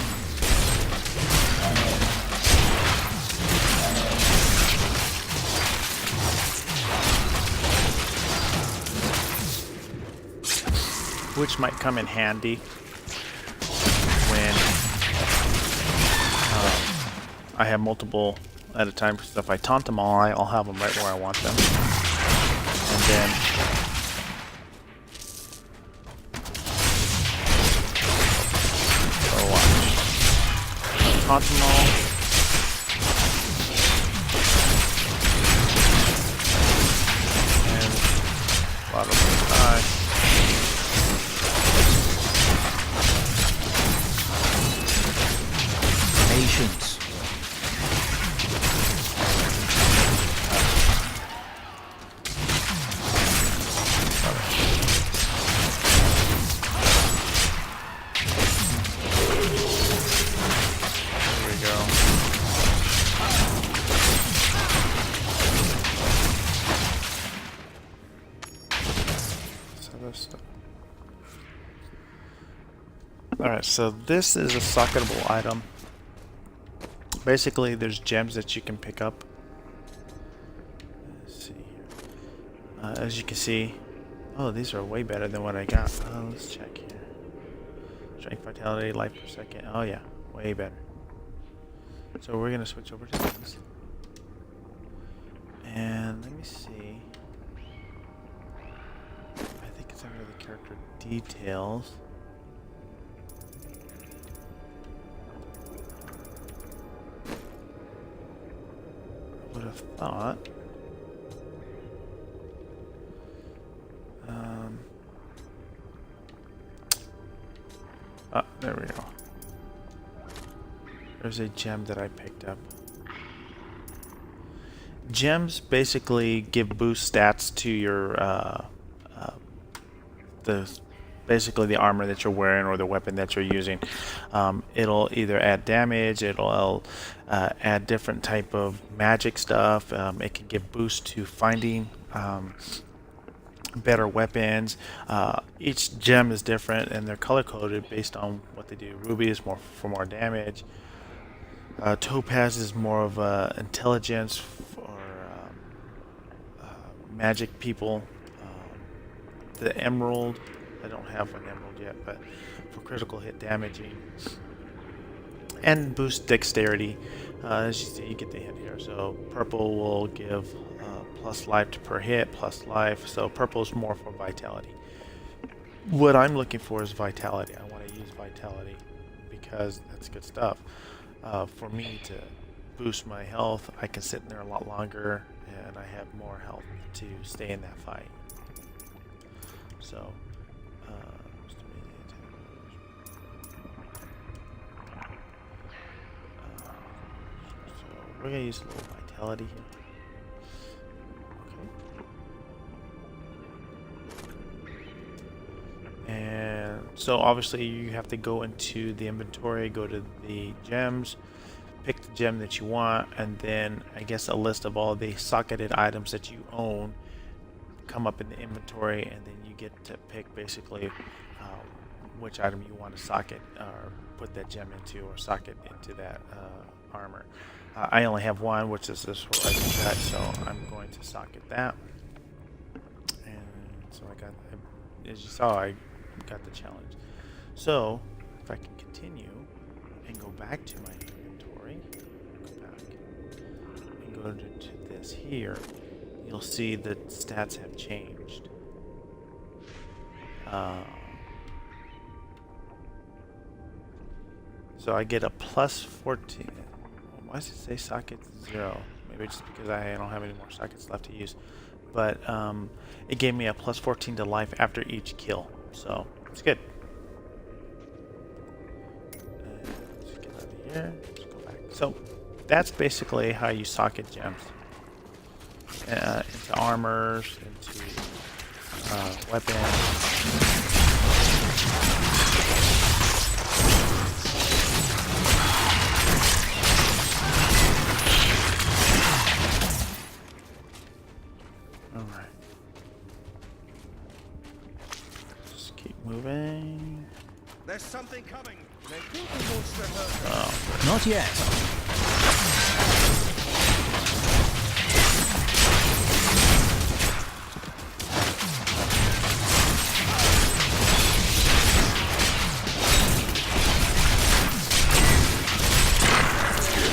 Which might come in handy when I have multiple at a time. Because if I taunt them all, I'll have them right where I want them. And then watch. Taunt them all. And a lot of them die. Patience. There we go. So this stuff. Alright, so this is a socketable item. Basically, there's gems that you can pick up. Let's see here. As you can see, oh, these are way better than what I got. Let's check here. Strength, vitality, life per second. Oh yeah, way better. So we're gonna switch over to this. And let me see. I think it's under the character details. Would have thought. There we go. There's a gem that I picked up. Gems basically give boost stats to your basically the armor that you're wearing or the weapon that you're using. It'll either add damage, it'll add different type of magic stuff. It can give boost to finding better weapons. Each gem is different and they're color coded based on what they do. Ruby is more for more damage. Topaz is more of intelligence for magic people. The emerald, I don't have an emerald yet, but for critical hit damaging and boost dexterity. As you see, you get the hit here. So purple will give plus life per hit, plus life. So purple is more for vitality. What I'm looking for is vitality. I want to use vitality because that's good stuff. For me to boost my health, I can sit in there a lot longer and I have more health to stay in that fight. So, we're going to use a little vitality here. Okay. And so obviously you have to go into the inventory, go to the gems, pick the gem that you want, and then I guess a list of all the socketed items that you own come up in the inventory, and then you get to pick basically which item you want to socket or put that gem into or socket into that armor. I only have one, which is this right set, so I'm going to socket that. And so I got, as you saw, I got the challenge. So if I can continue and go back to my inventory, go back and go to this here, you'll see the stats have changed. So I get a plus 14. Why does it say socket 0? Maybe just because I don't have any more sockets left to use. But it gave me a plus 14 to life after each kill. So it's good. Let's get out of here. Let's go back. So that's basically how you socket gems. Into armors, into weapons. something coming. They think he wants to hurt. Not yet.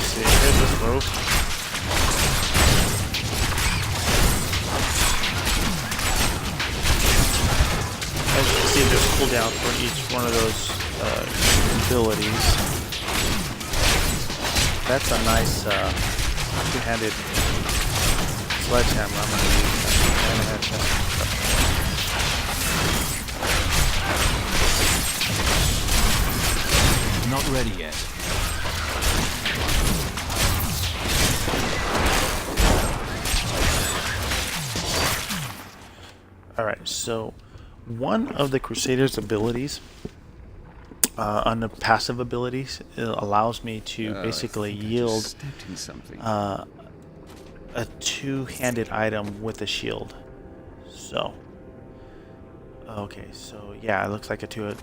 See, here's this move. As you can see, there's cooldown for each one of those abilities. That's a nice two-handed sledgehammer. I'm going to use that. Not ready yet. Alright, so one of the Crusader's abilities, on the passive abilities, it allows me to basically yield a two-handed item with a shield. So, okay, so yeah, it looks like a two.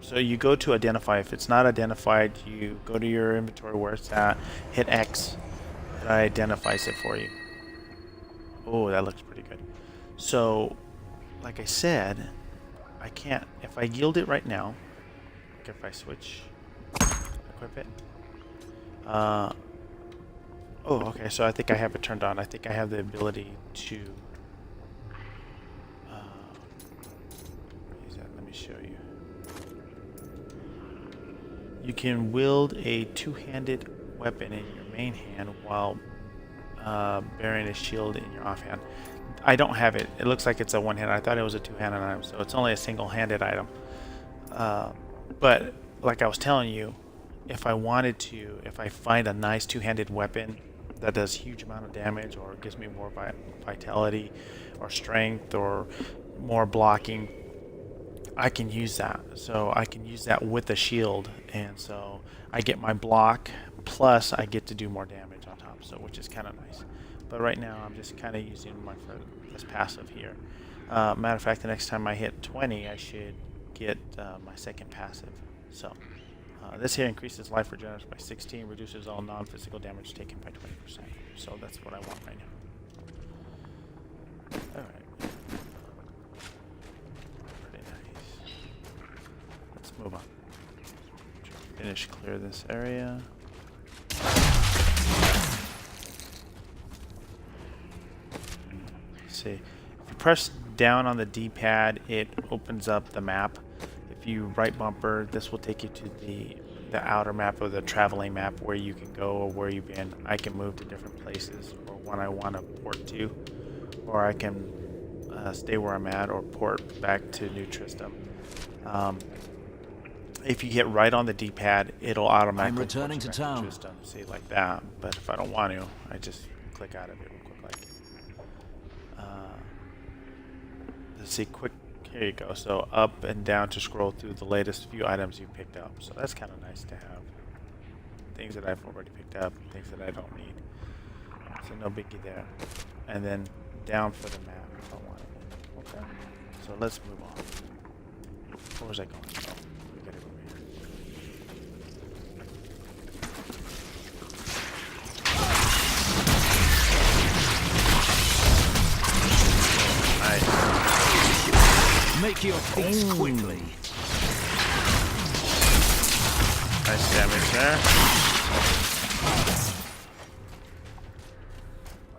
So you go to identify. If it's not identified, you go to your inventory where it's at, hit X, and it identifies it for you. Oh, that looks pretty good. So, like I said, I can't, if I yield it right now, like if I switch, equip it. Oh, okay, so I think I have it turned on. I think I have the ability to use that. Let me show you. You can wield a two-handed weapon in your main hand while bearing a shield in your offhand. I don't have it. It looks like it's a one-handed. I thought it was a two-handed item, so it's only a single-handed item. But like I was telling you, if I wanted to, if I find a nice two-handed weapon that does huge amount of damage or gives me more vitality or strength or more blocking, I can use that. So I can use that with a shield, and so I get my block plus I get to do more damage on top, so which is kind of nice. But right now I'm just kind of using my this passive here. Matter of fact, the next time I hit 20, I should get my second passive. So this here increases life regeneration by 16, reduces all non-physical damage taken by 20%. So that's what I want right now. All right. Let's move on. Finish clear this area. Let's see. If you press down on the D-pad, it opens up the map. If you right bumper, this will take you to the outer map or the traveling map where you can go or where you've been. I can move to different places or one I want to port to, or I can stay where I'm at or port back to New Tristram. If you hit right on the D-pad, it'll automatically returning to town. Tristram, see, like that. But if I don't want to, I just click out of it real quick, like. Let's see, quick. Here you go. So up and down to scroll through the latest few items you picked up. So that's kind of nice to have. Things that I've already picked up, things that I don't need. So no biggie there. And then down for the map if I want it. Okay. So let's move on. Where was I going? Oh, we gotta go over here. Nice. Make your peace quickly. Nice damage there.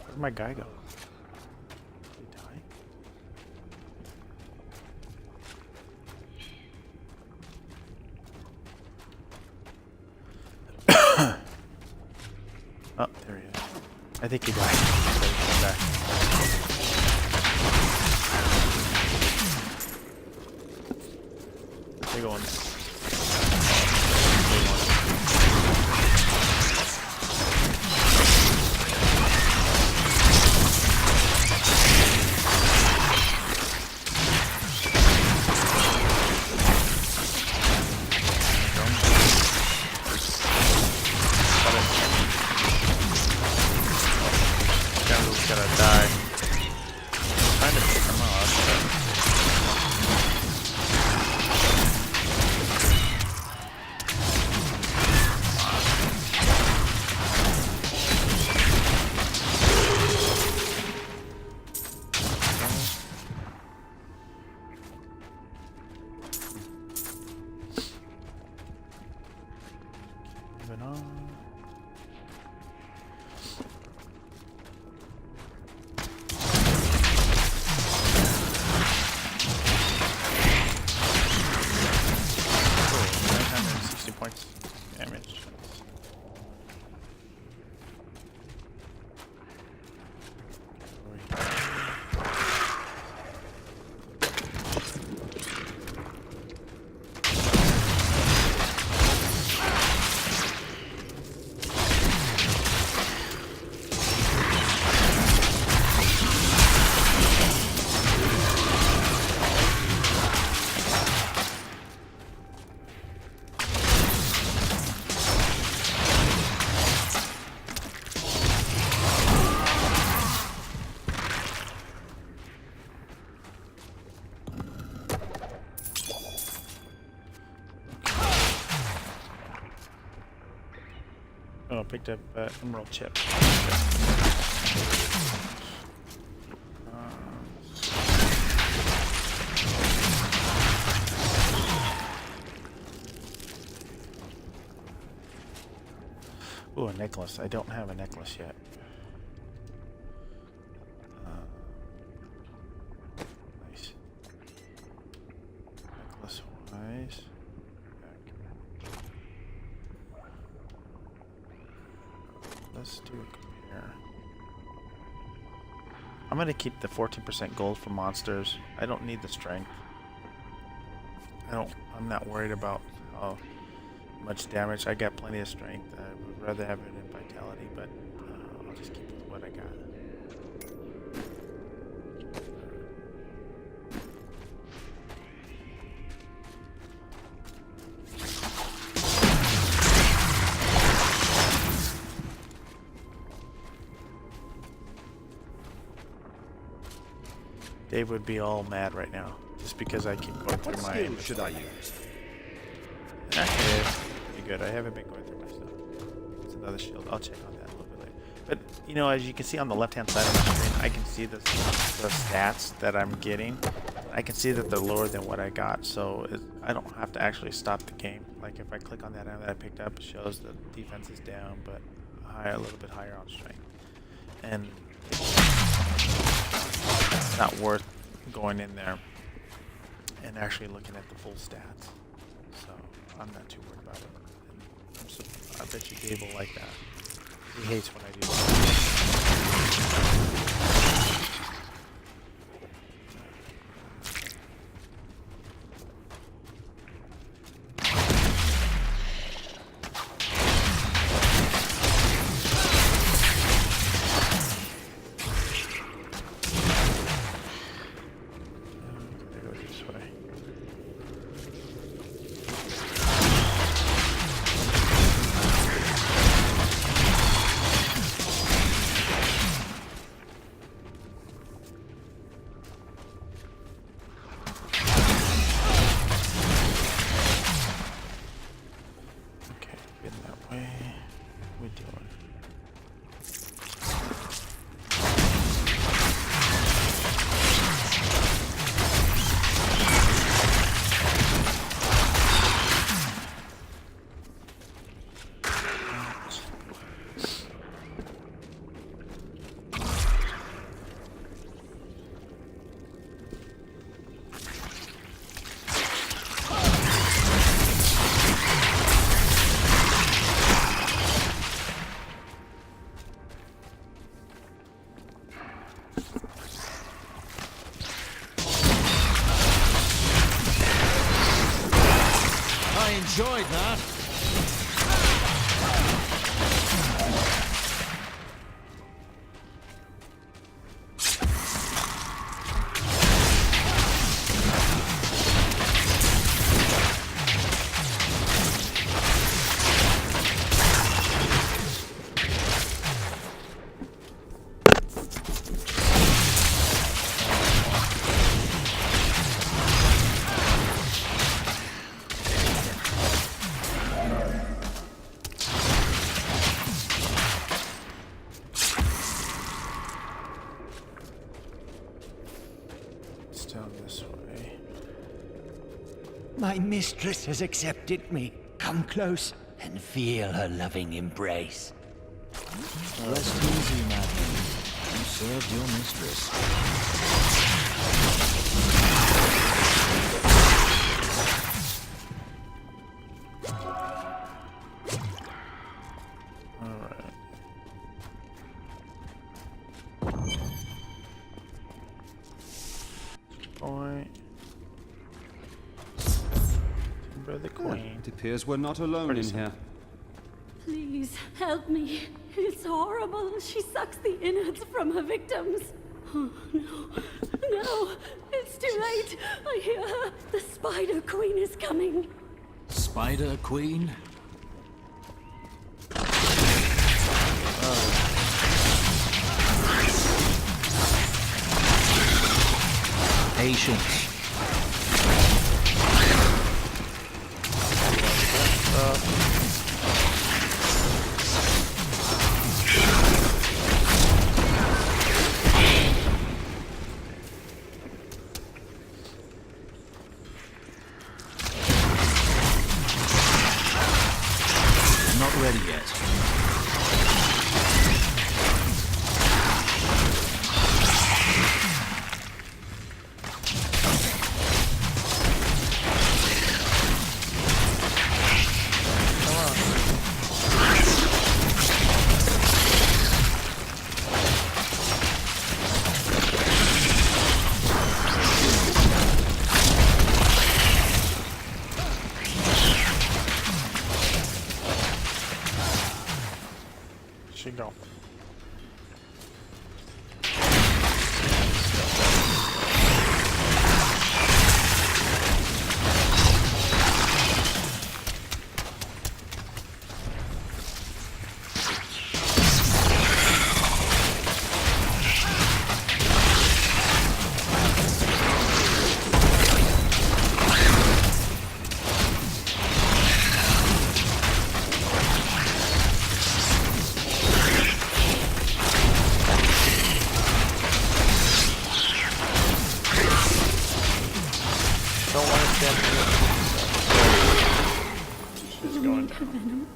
Where'd my guy go? Did he die? Oh, there he is. I think he died. So he's coming back. Big one. Gonna die. I'm trying to pick him off, but Moving on. Oh, 960 points damage. Oh, picked up emerald chip. Ooh, a necklace. I don't have a necklace yet. Nice. Necklace wise. Let's do a compare. I'm gonna keep the 14% gold for monsters. I don't need the strength. I'm not worried about how much damage. I got plenty of strength. I would rather have it in vitality, but I'll just keep with what I got. Dave would be all mad right now, just because I keep going through my... What skill should I use? Actually, it's pretty good. I haven't been going through my stuff. It's another shield. I'll check on that a little bit later. But, you know, as you can see on the left-hand side of my screen, I can see the stats that I'm getting. I can see that they're lower than what I got, so I don't have to actually stop the game. Like, if I click on that item that I picked up, it shows the defense is down, but a little bit higher on strength. And it's not worth going in there and actually looking at the full stats. So I'm not too worried about it. I bet you Dave will like that. He hates when I do that. Enjoyed that. My mistress has accepted me. Come close. and feel her loving embrace. Rest easy, madman. You served your mistress. Alright. Point. Timber the Queen. It appears we're not alone in here. Please help me. It's horrible. She sucks the innards from her victims. Oh, no. No. It's too late. I hear her. The Spider Queen is coming. Spider Queen? Patience. Not ready yet. She go.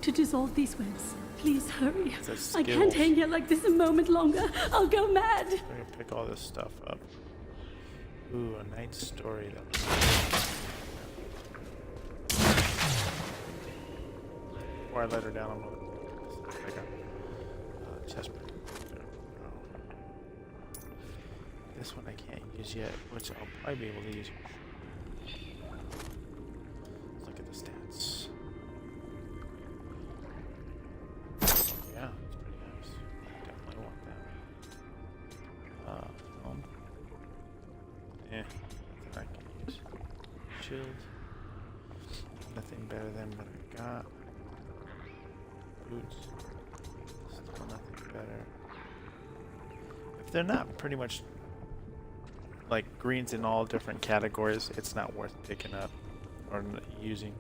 To dissolve these webs. Please hurry. That's I can't skills. hang here like this a moment longer. I'll go mad. I'm gonna pick all this stuff up. Ooh, a night story though. Before I let her down, I'm gonna pick up chest plate. There we go. This one I can't use yet, which I'll probably be able to use. Let's look at the stats. Yeah, it's pretty nice. Definitely want that. Yeah, nothing I can use. Shield. Nothing better than what I got. Boots. Still nothing better. If they're not pretty much like greens in all different categories, it's not worth picking up or using.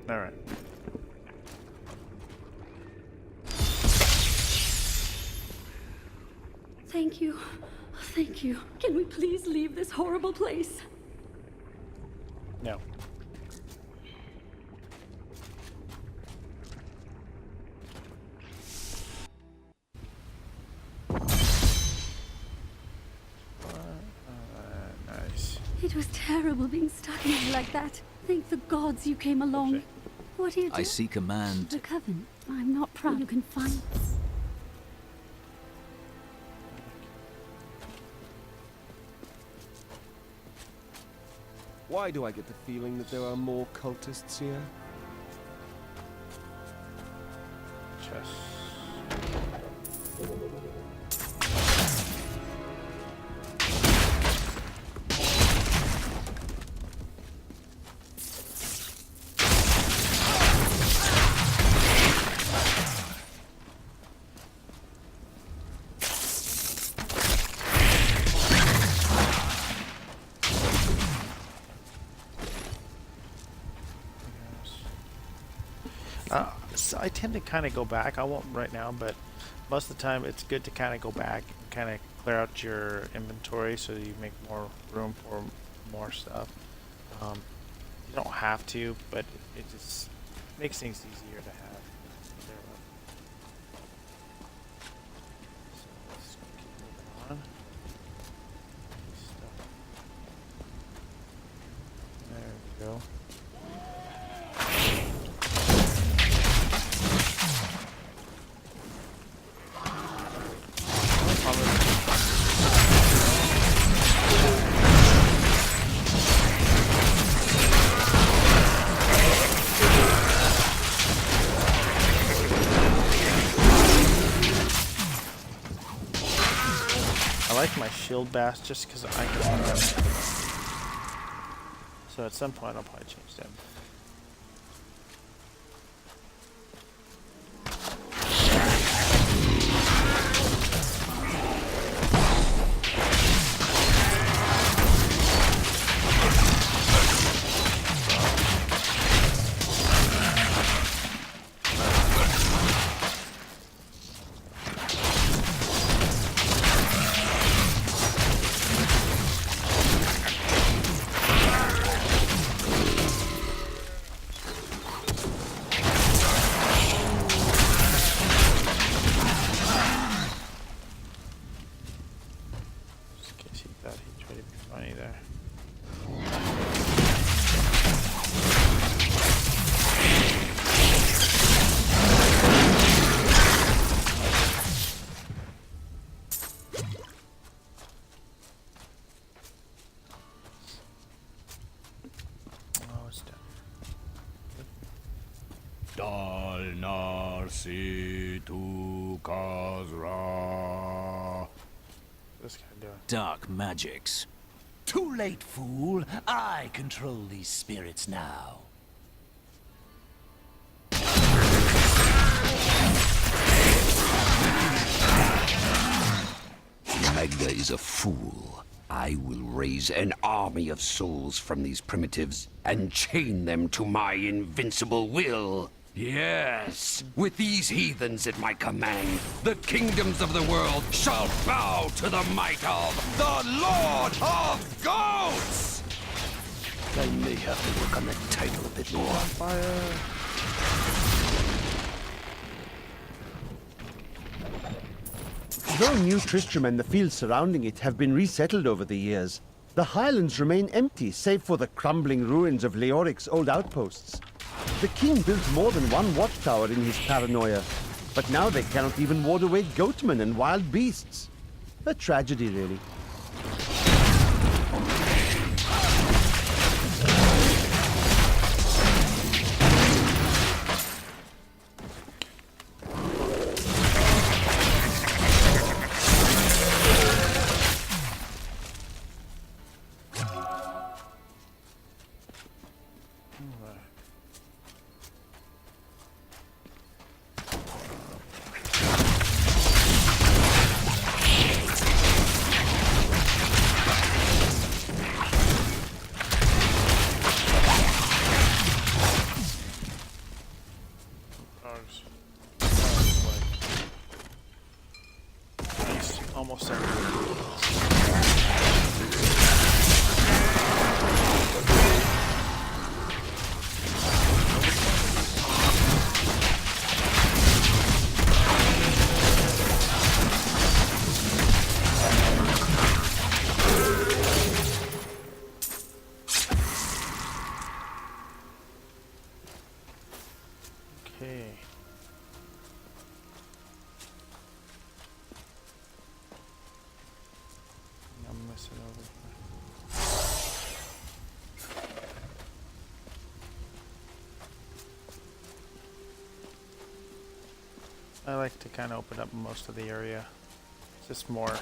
All right. Thank you. Thank you. Can we please leave this horrible place? No. Nice. It was terrible being stuck in here like that. Thank the gods you came along. Okay. What do you do? I see command. The Coven. I'm not proud you can find. Why do I get the feeling that there are more cultists here? Chest. So I tend to kind of go back. I won't right now, but most of the time it's good to kind of go back and kind of clear out your inventory so you make more room for more stuff. You don't have to, but it just makes things easier to have. So let's keep moving on. Stuff. There we go. I like my shield bash just because I can. So at some point I'll probably change that. This guy doing? Dark magics. Too late, fool. I control these spirits now. Magda is a fool. I will raise an army of souls from these primitives and chain them to my invincible will. Yes, with these heathens at my command, the kingdoms of the world shall bow to the might of the Lord of Goats! I may have to work on that title a bit more. Though New Tristram and the fields surrounding it have been resettled over the years, the highlands remain empty save for the crumbling ruins of Leoric's old outposts. The king built more than one watchtower in his paranoia, but now they cannot even ward away goatmen and wild beasts. A tragedy, really. Almost there. Okay. I'm messing over here. I like to kind of open up most of the area. It's just more.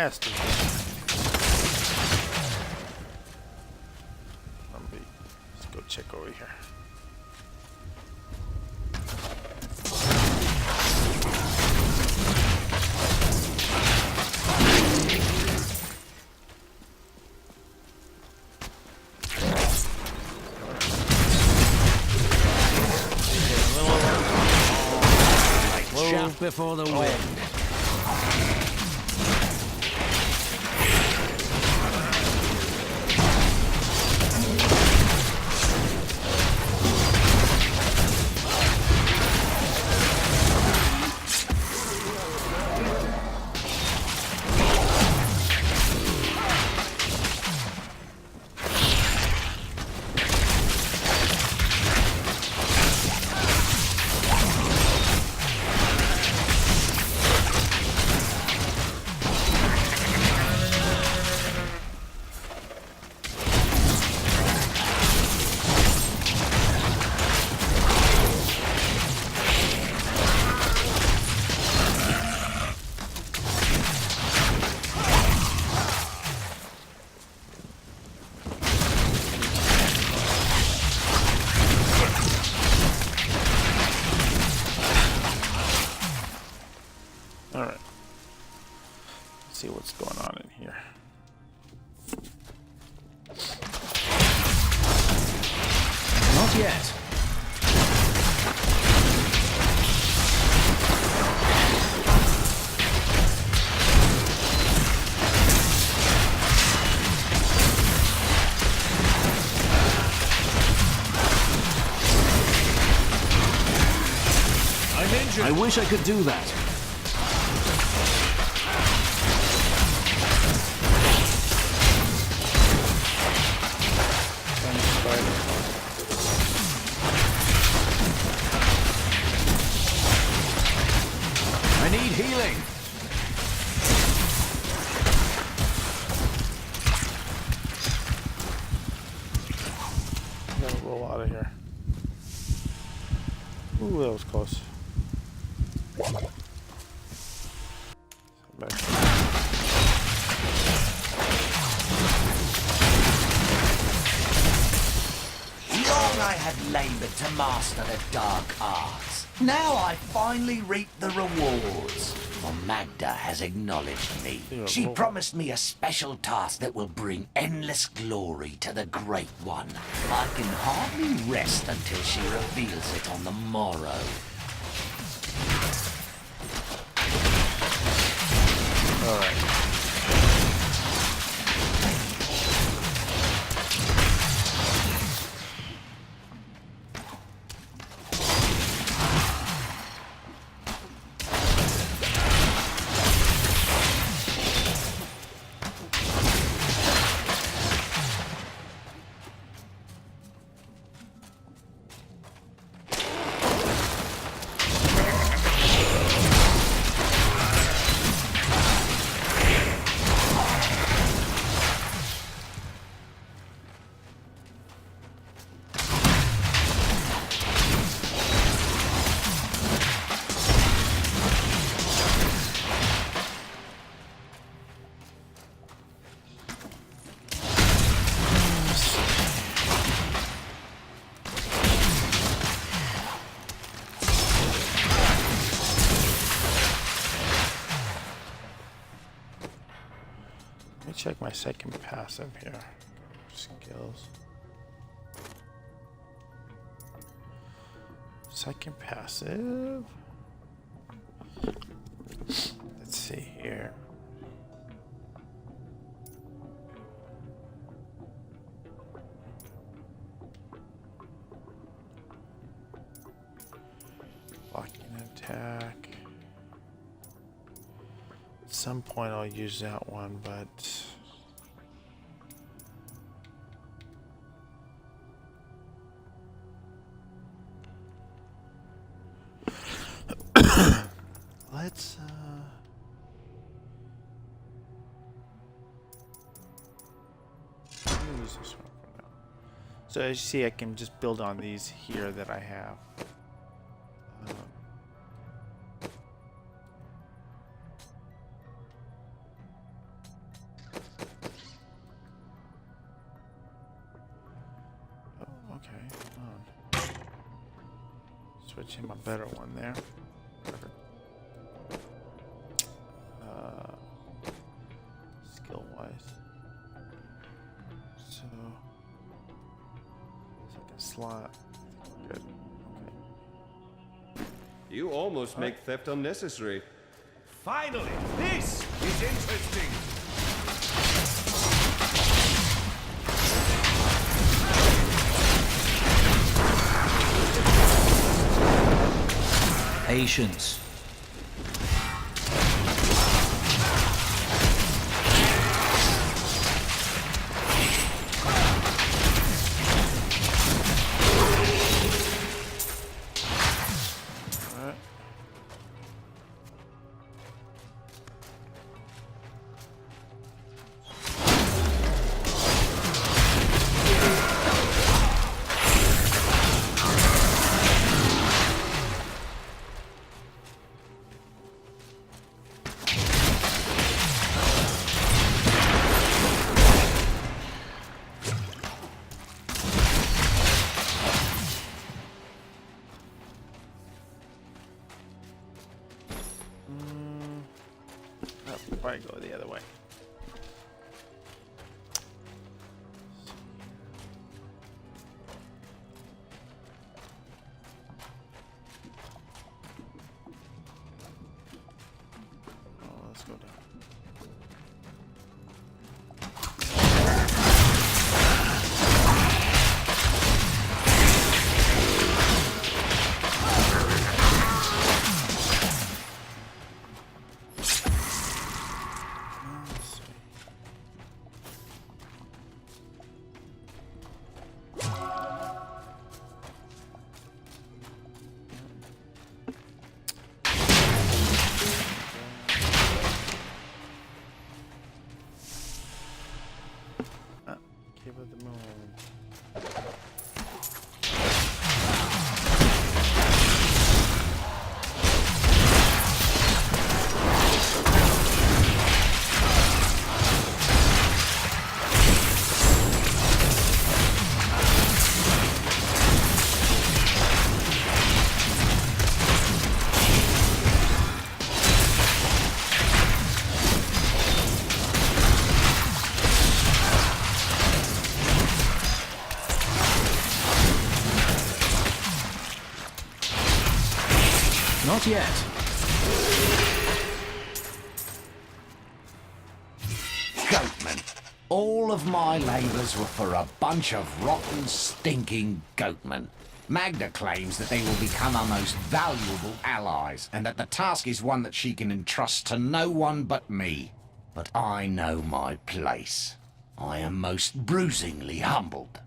bastard. Let's go check over here. Shaft before the wind. Alright. Let's see what's going on in here. Not yet. I'm injured. I wish I could do that. I need healing. I'm gonna roll out of here. Ooh, that was close. Back. Long I had labored to master the dark arts. Now I finally reap the rewards. For Magda has acknowledged me. She promised me a special task that will bring endless glory to the Great One. I can hardly rest until she reveals it on the morrow. All right. Let me check my second passive here. Skills. Second passive. Let's see here. Blocking attack. At some point I'll use that one, but let's use this one for now. So as you see, I can just build on these here that I have. switch him a better one there. Perfect. Skill wise. So second slot. Good. Okay. You almost make theft unnecessary. Finally, this is interesting. Patience. I'll probably go the other way. Oh, let's go down. Cave of the Moon. Not yet. Goatmen. All of my labours were for a bunch of rotten, stinking goatmen. Magda claims that they will become our most valuable allies, and that the task is one that she can entrust to no one but me. But I know my place. I am most bruisingly humbled.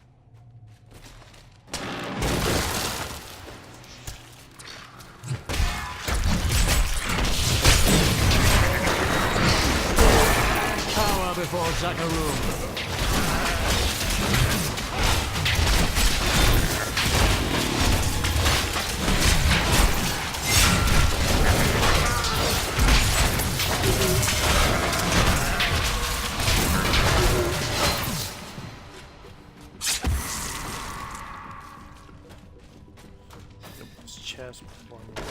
Power before Zakarum. Chest before maybe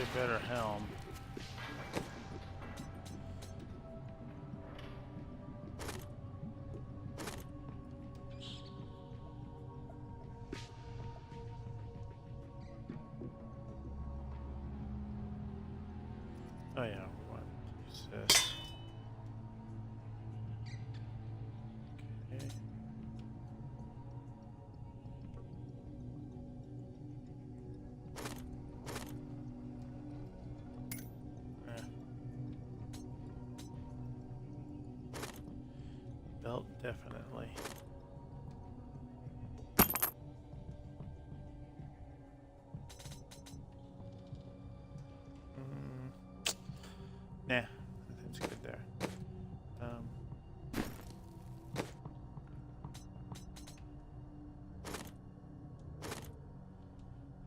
a better helm. Oh yeah, what is this? Okay. Belt definitely. Nah, I think it's good there.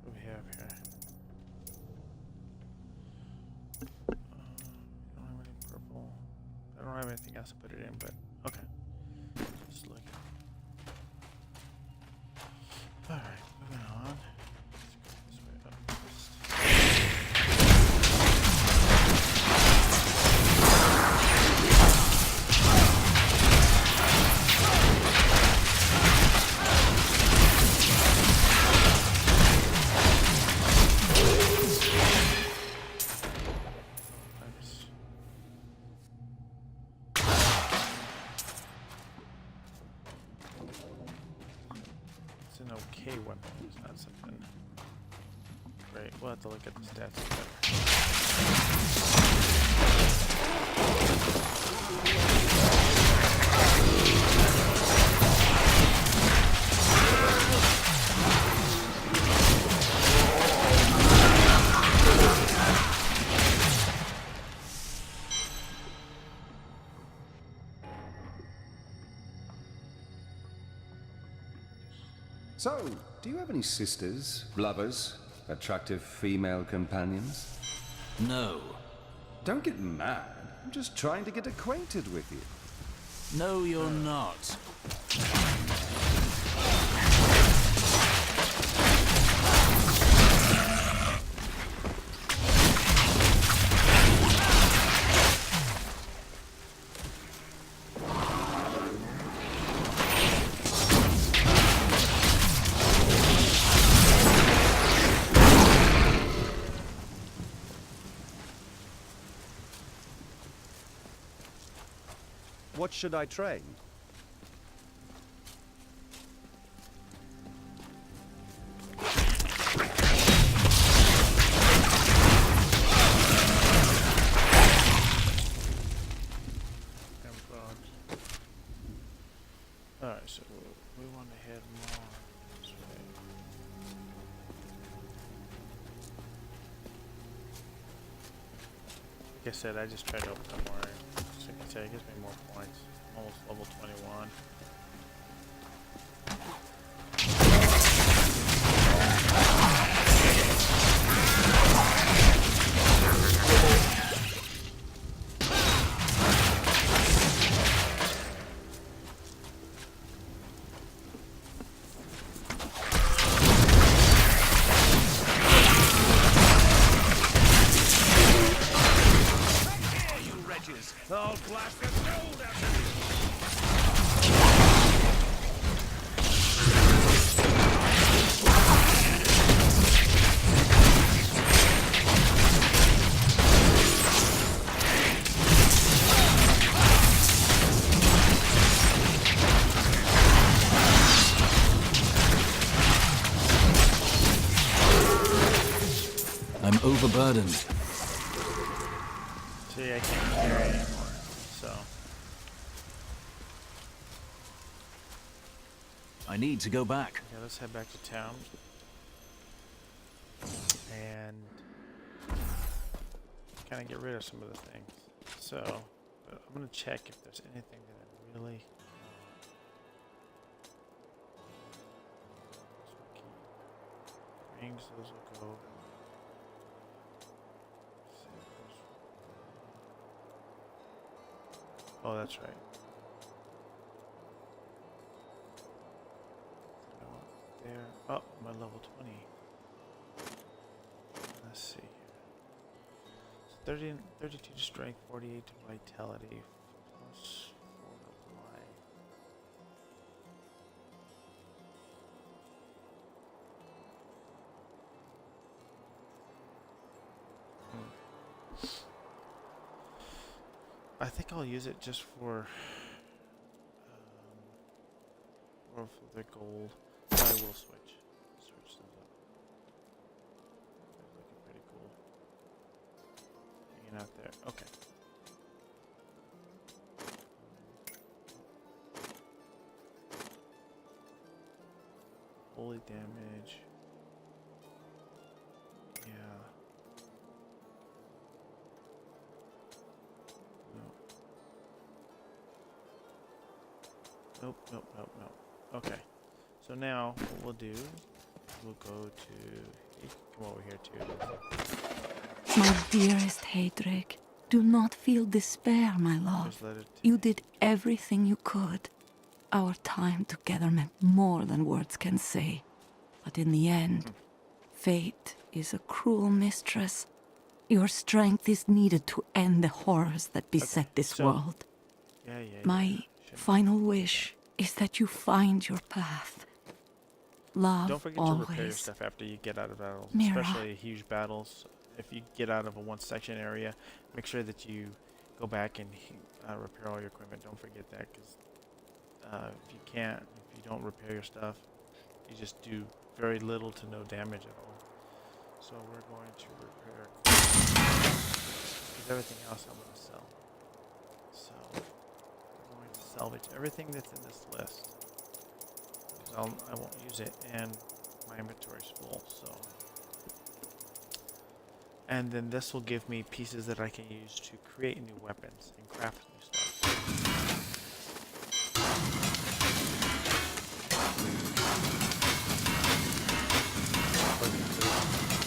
What do we have here? don't have any purple. I don't have anything else to put it in, but okay. Just look. Alright, moving on. Let's go this way up first. It's an okay weapon, it's not something great. We'll have to look at the stats So, do you have any sisters, lovers, attractive female companions? No. Don't get mad. I'm just trying to get acquainted with you. No, you're not. What should I train? Alright, so we want to head more this way. Like I said, I just tried to open up more. Just like I said, it gives me more points. Almost level 21. I'll blast the gold out of you! I'm overburdened. See, I can't carry anymore, so. I need to go back. Yeah, let's head back to town. And kind of get rid of some of the things. So, I'm going to check if there's anything that I really want. Rings, those will go. Oh, that's right. There. Oh, my level 20. Let's see here. So 32 to strength, 48 to vitality, plus 4 to life. I think I'll use it just for the gold. I will switch those up. They're looking pretty cool. Hanging out there. Okay. Holy damage. Yeah. Nope. Okay. So now what we'll do, we'll go to, you can come over here too. My dearest Heydrich, do not feel despair, my love. You did everything you could. Our time together meant more than words can say. But in the end, fate is a cruel mistress. Your strength is needed to end the horrors that beset this world. My final wish is that you find your path. Love Don't forget always. to repair your stuff after you get out of battles, Mira. especially huge battles. If you get out of a one section area, make sure that you go back and repair all your equipment. Don't forget that, because if you don't repair your stuff, you just do very little to no damage at all. So we're going to repair, because everything else I'm going to sell. So we're going to salvage everything that's in this list, because I won't use it, and my inventory's full. So, and then this will give me pieces that I can use to create new weapons and craft new stuff.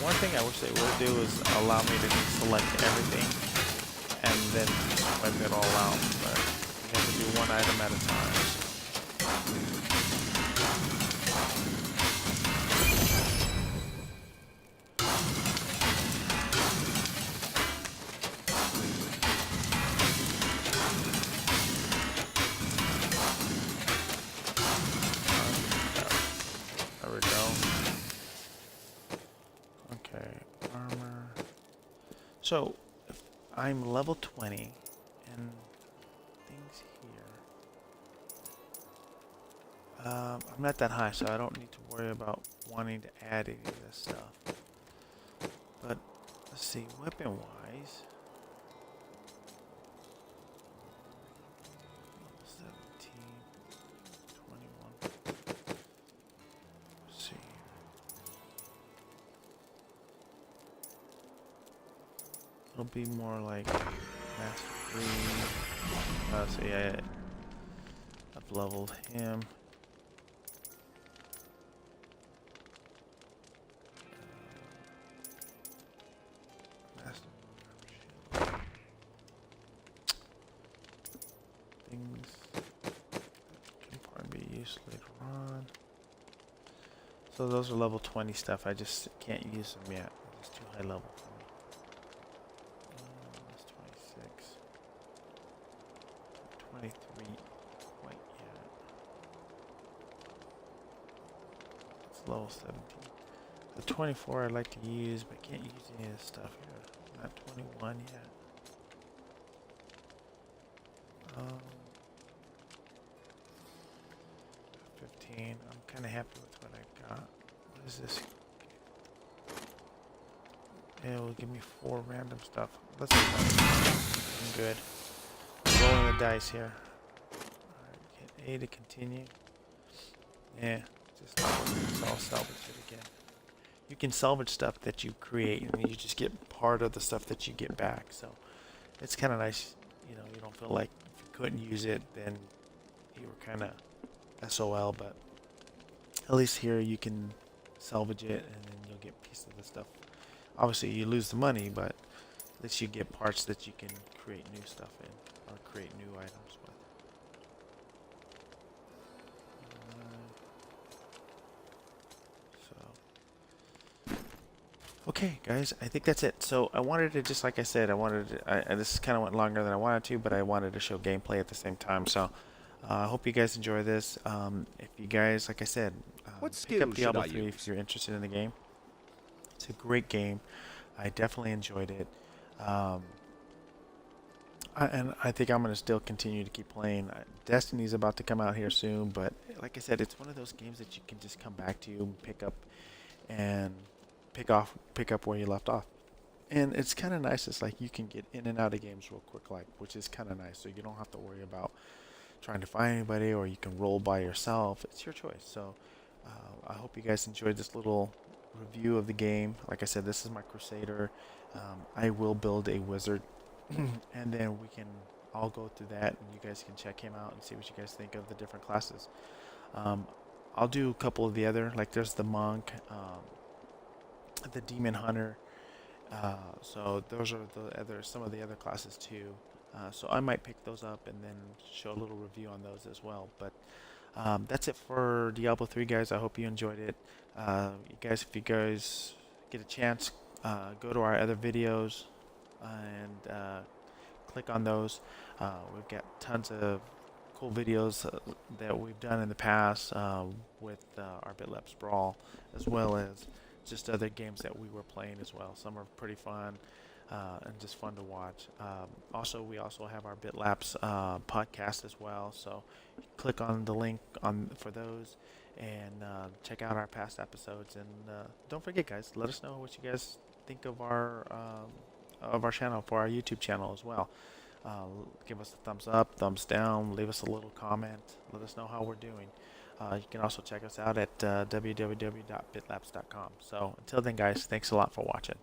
One thing I wish they would do is allow me to select everything and then wipe it all out, but you have to do one item at a time. There we go. Okay, armor. So, if I'm level 20 and things here. I'm not that high, so I don't need to worry about wanting to add any of this stuff. But let's see, weapon-wise. 17, 21. Let's see. It'll be more like Master 3. So yeah, I've leveled him. Things can probably be used later on. So those are level 20 stuff. I just can't use them yet. It's too high level for me. That's 26. 23. Quite yet. It's level 17. The 24 I'd like to use, but can't use any of this stuff here. Not 21 yet. 15. I'm kind of happy with what I got. What is this? It will give me 4 random stuff. Let's see. I'm good. Rolling the dice here. Alright, hit A to continue. Yeah, just not working. So I'll salvage it again. You can salvage stuff that you create, and you just get part of the stuff that you get back. So it's kind of nice. You know, you don't feel like if you couldn't use it, then you were kind of SOL, but at least here you can salvage it and then you'll get pieces of the stuff. Obviously you lose the money, but at least you get parts that you can create new stuff in or create new items with. Okay guys, I think that's it. So I wanted to, just like I said, this kind of went longer than I wanted to, but I wanted to show gameplay at the same time. So I hope you guys enjoy this. If you guys, like I said, pick up Diablo 3 if you're interested in the game. It's a great game. I definitely enjoyed it. And I think I'm going to still continue to keep playing. Destiny's about to come out here soon, but like I said, it's one of those games that you can just come back to and pick up and pick up where you left off. And it's kind of nice. It's like you can get in and out of games real quick, like, which is kind of nice. So you don't have to worry about trying to find anybody, or you can roll by yourself. It's your choice. So I hope you guys enjoyed this little review of the game. Like I said, this is my Crusader. I will build a wizard and then we can all go through that and you guys can check him out and see what you guys think of the different classes. I'll do a couple of the other, like there's the monk, the demon hunter, So those are some of the other classes too. So I might pick those up and then show a little review on those as well. But that's it for Diablo 3, guys. I hope you enjoyed it. If you guys get a chance, go to our other videos and click on those. We've got tons of cool videos that we've done in the past with our BitLapse Brawl, as well as just other games that we were playing as well. Some are pretty fun and just fun to watch. We also have our BitLapse podcast as well, so click on the link for those and check out our past episodes. And don't forget, guys, let us know what you guys think of our channel, for our YouTube channel as well. Give us a thumbs up, thumbs down, leave us a little comment, let us know how we're doing. You can also check us out at www.bitlapse.com. So until then, guys, thanks a lot for watching.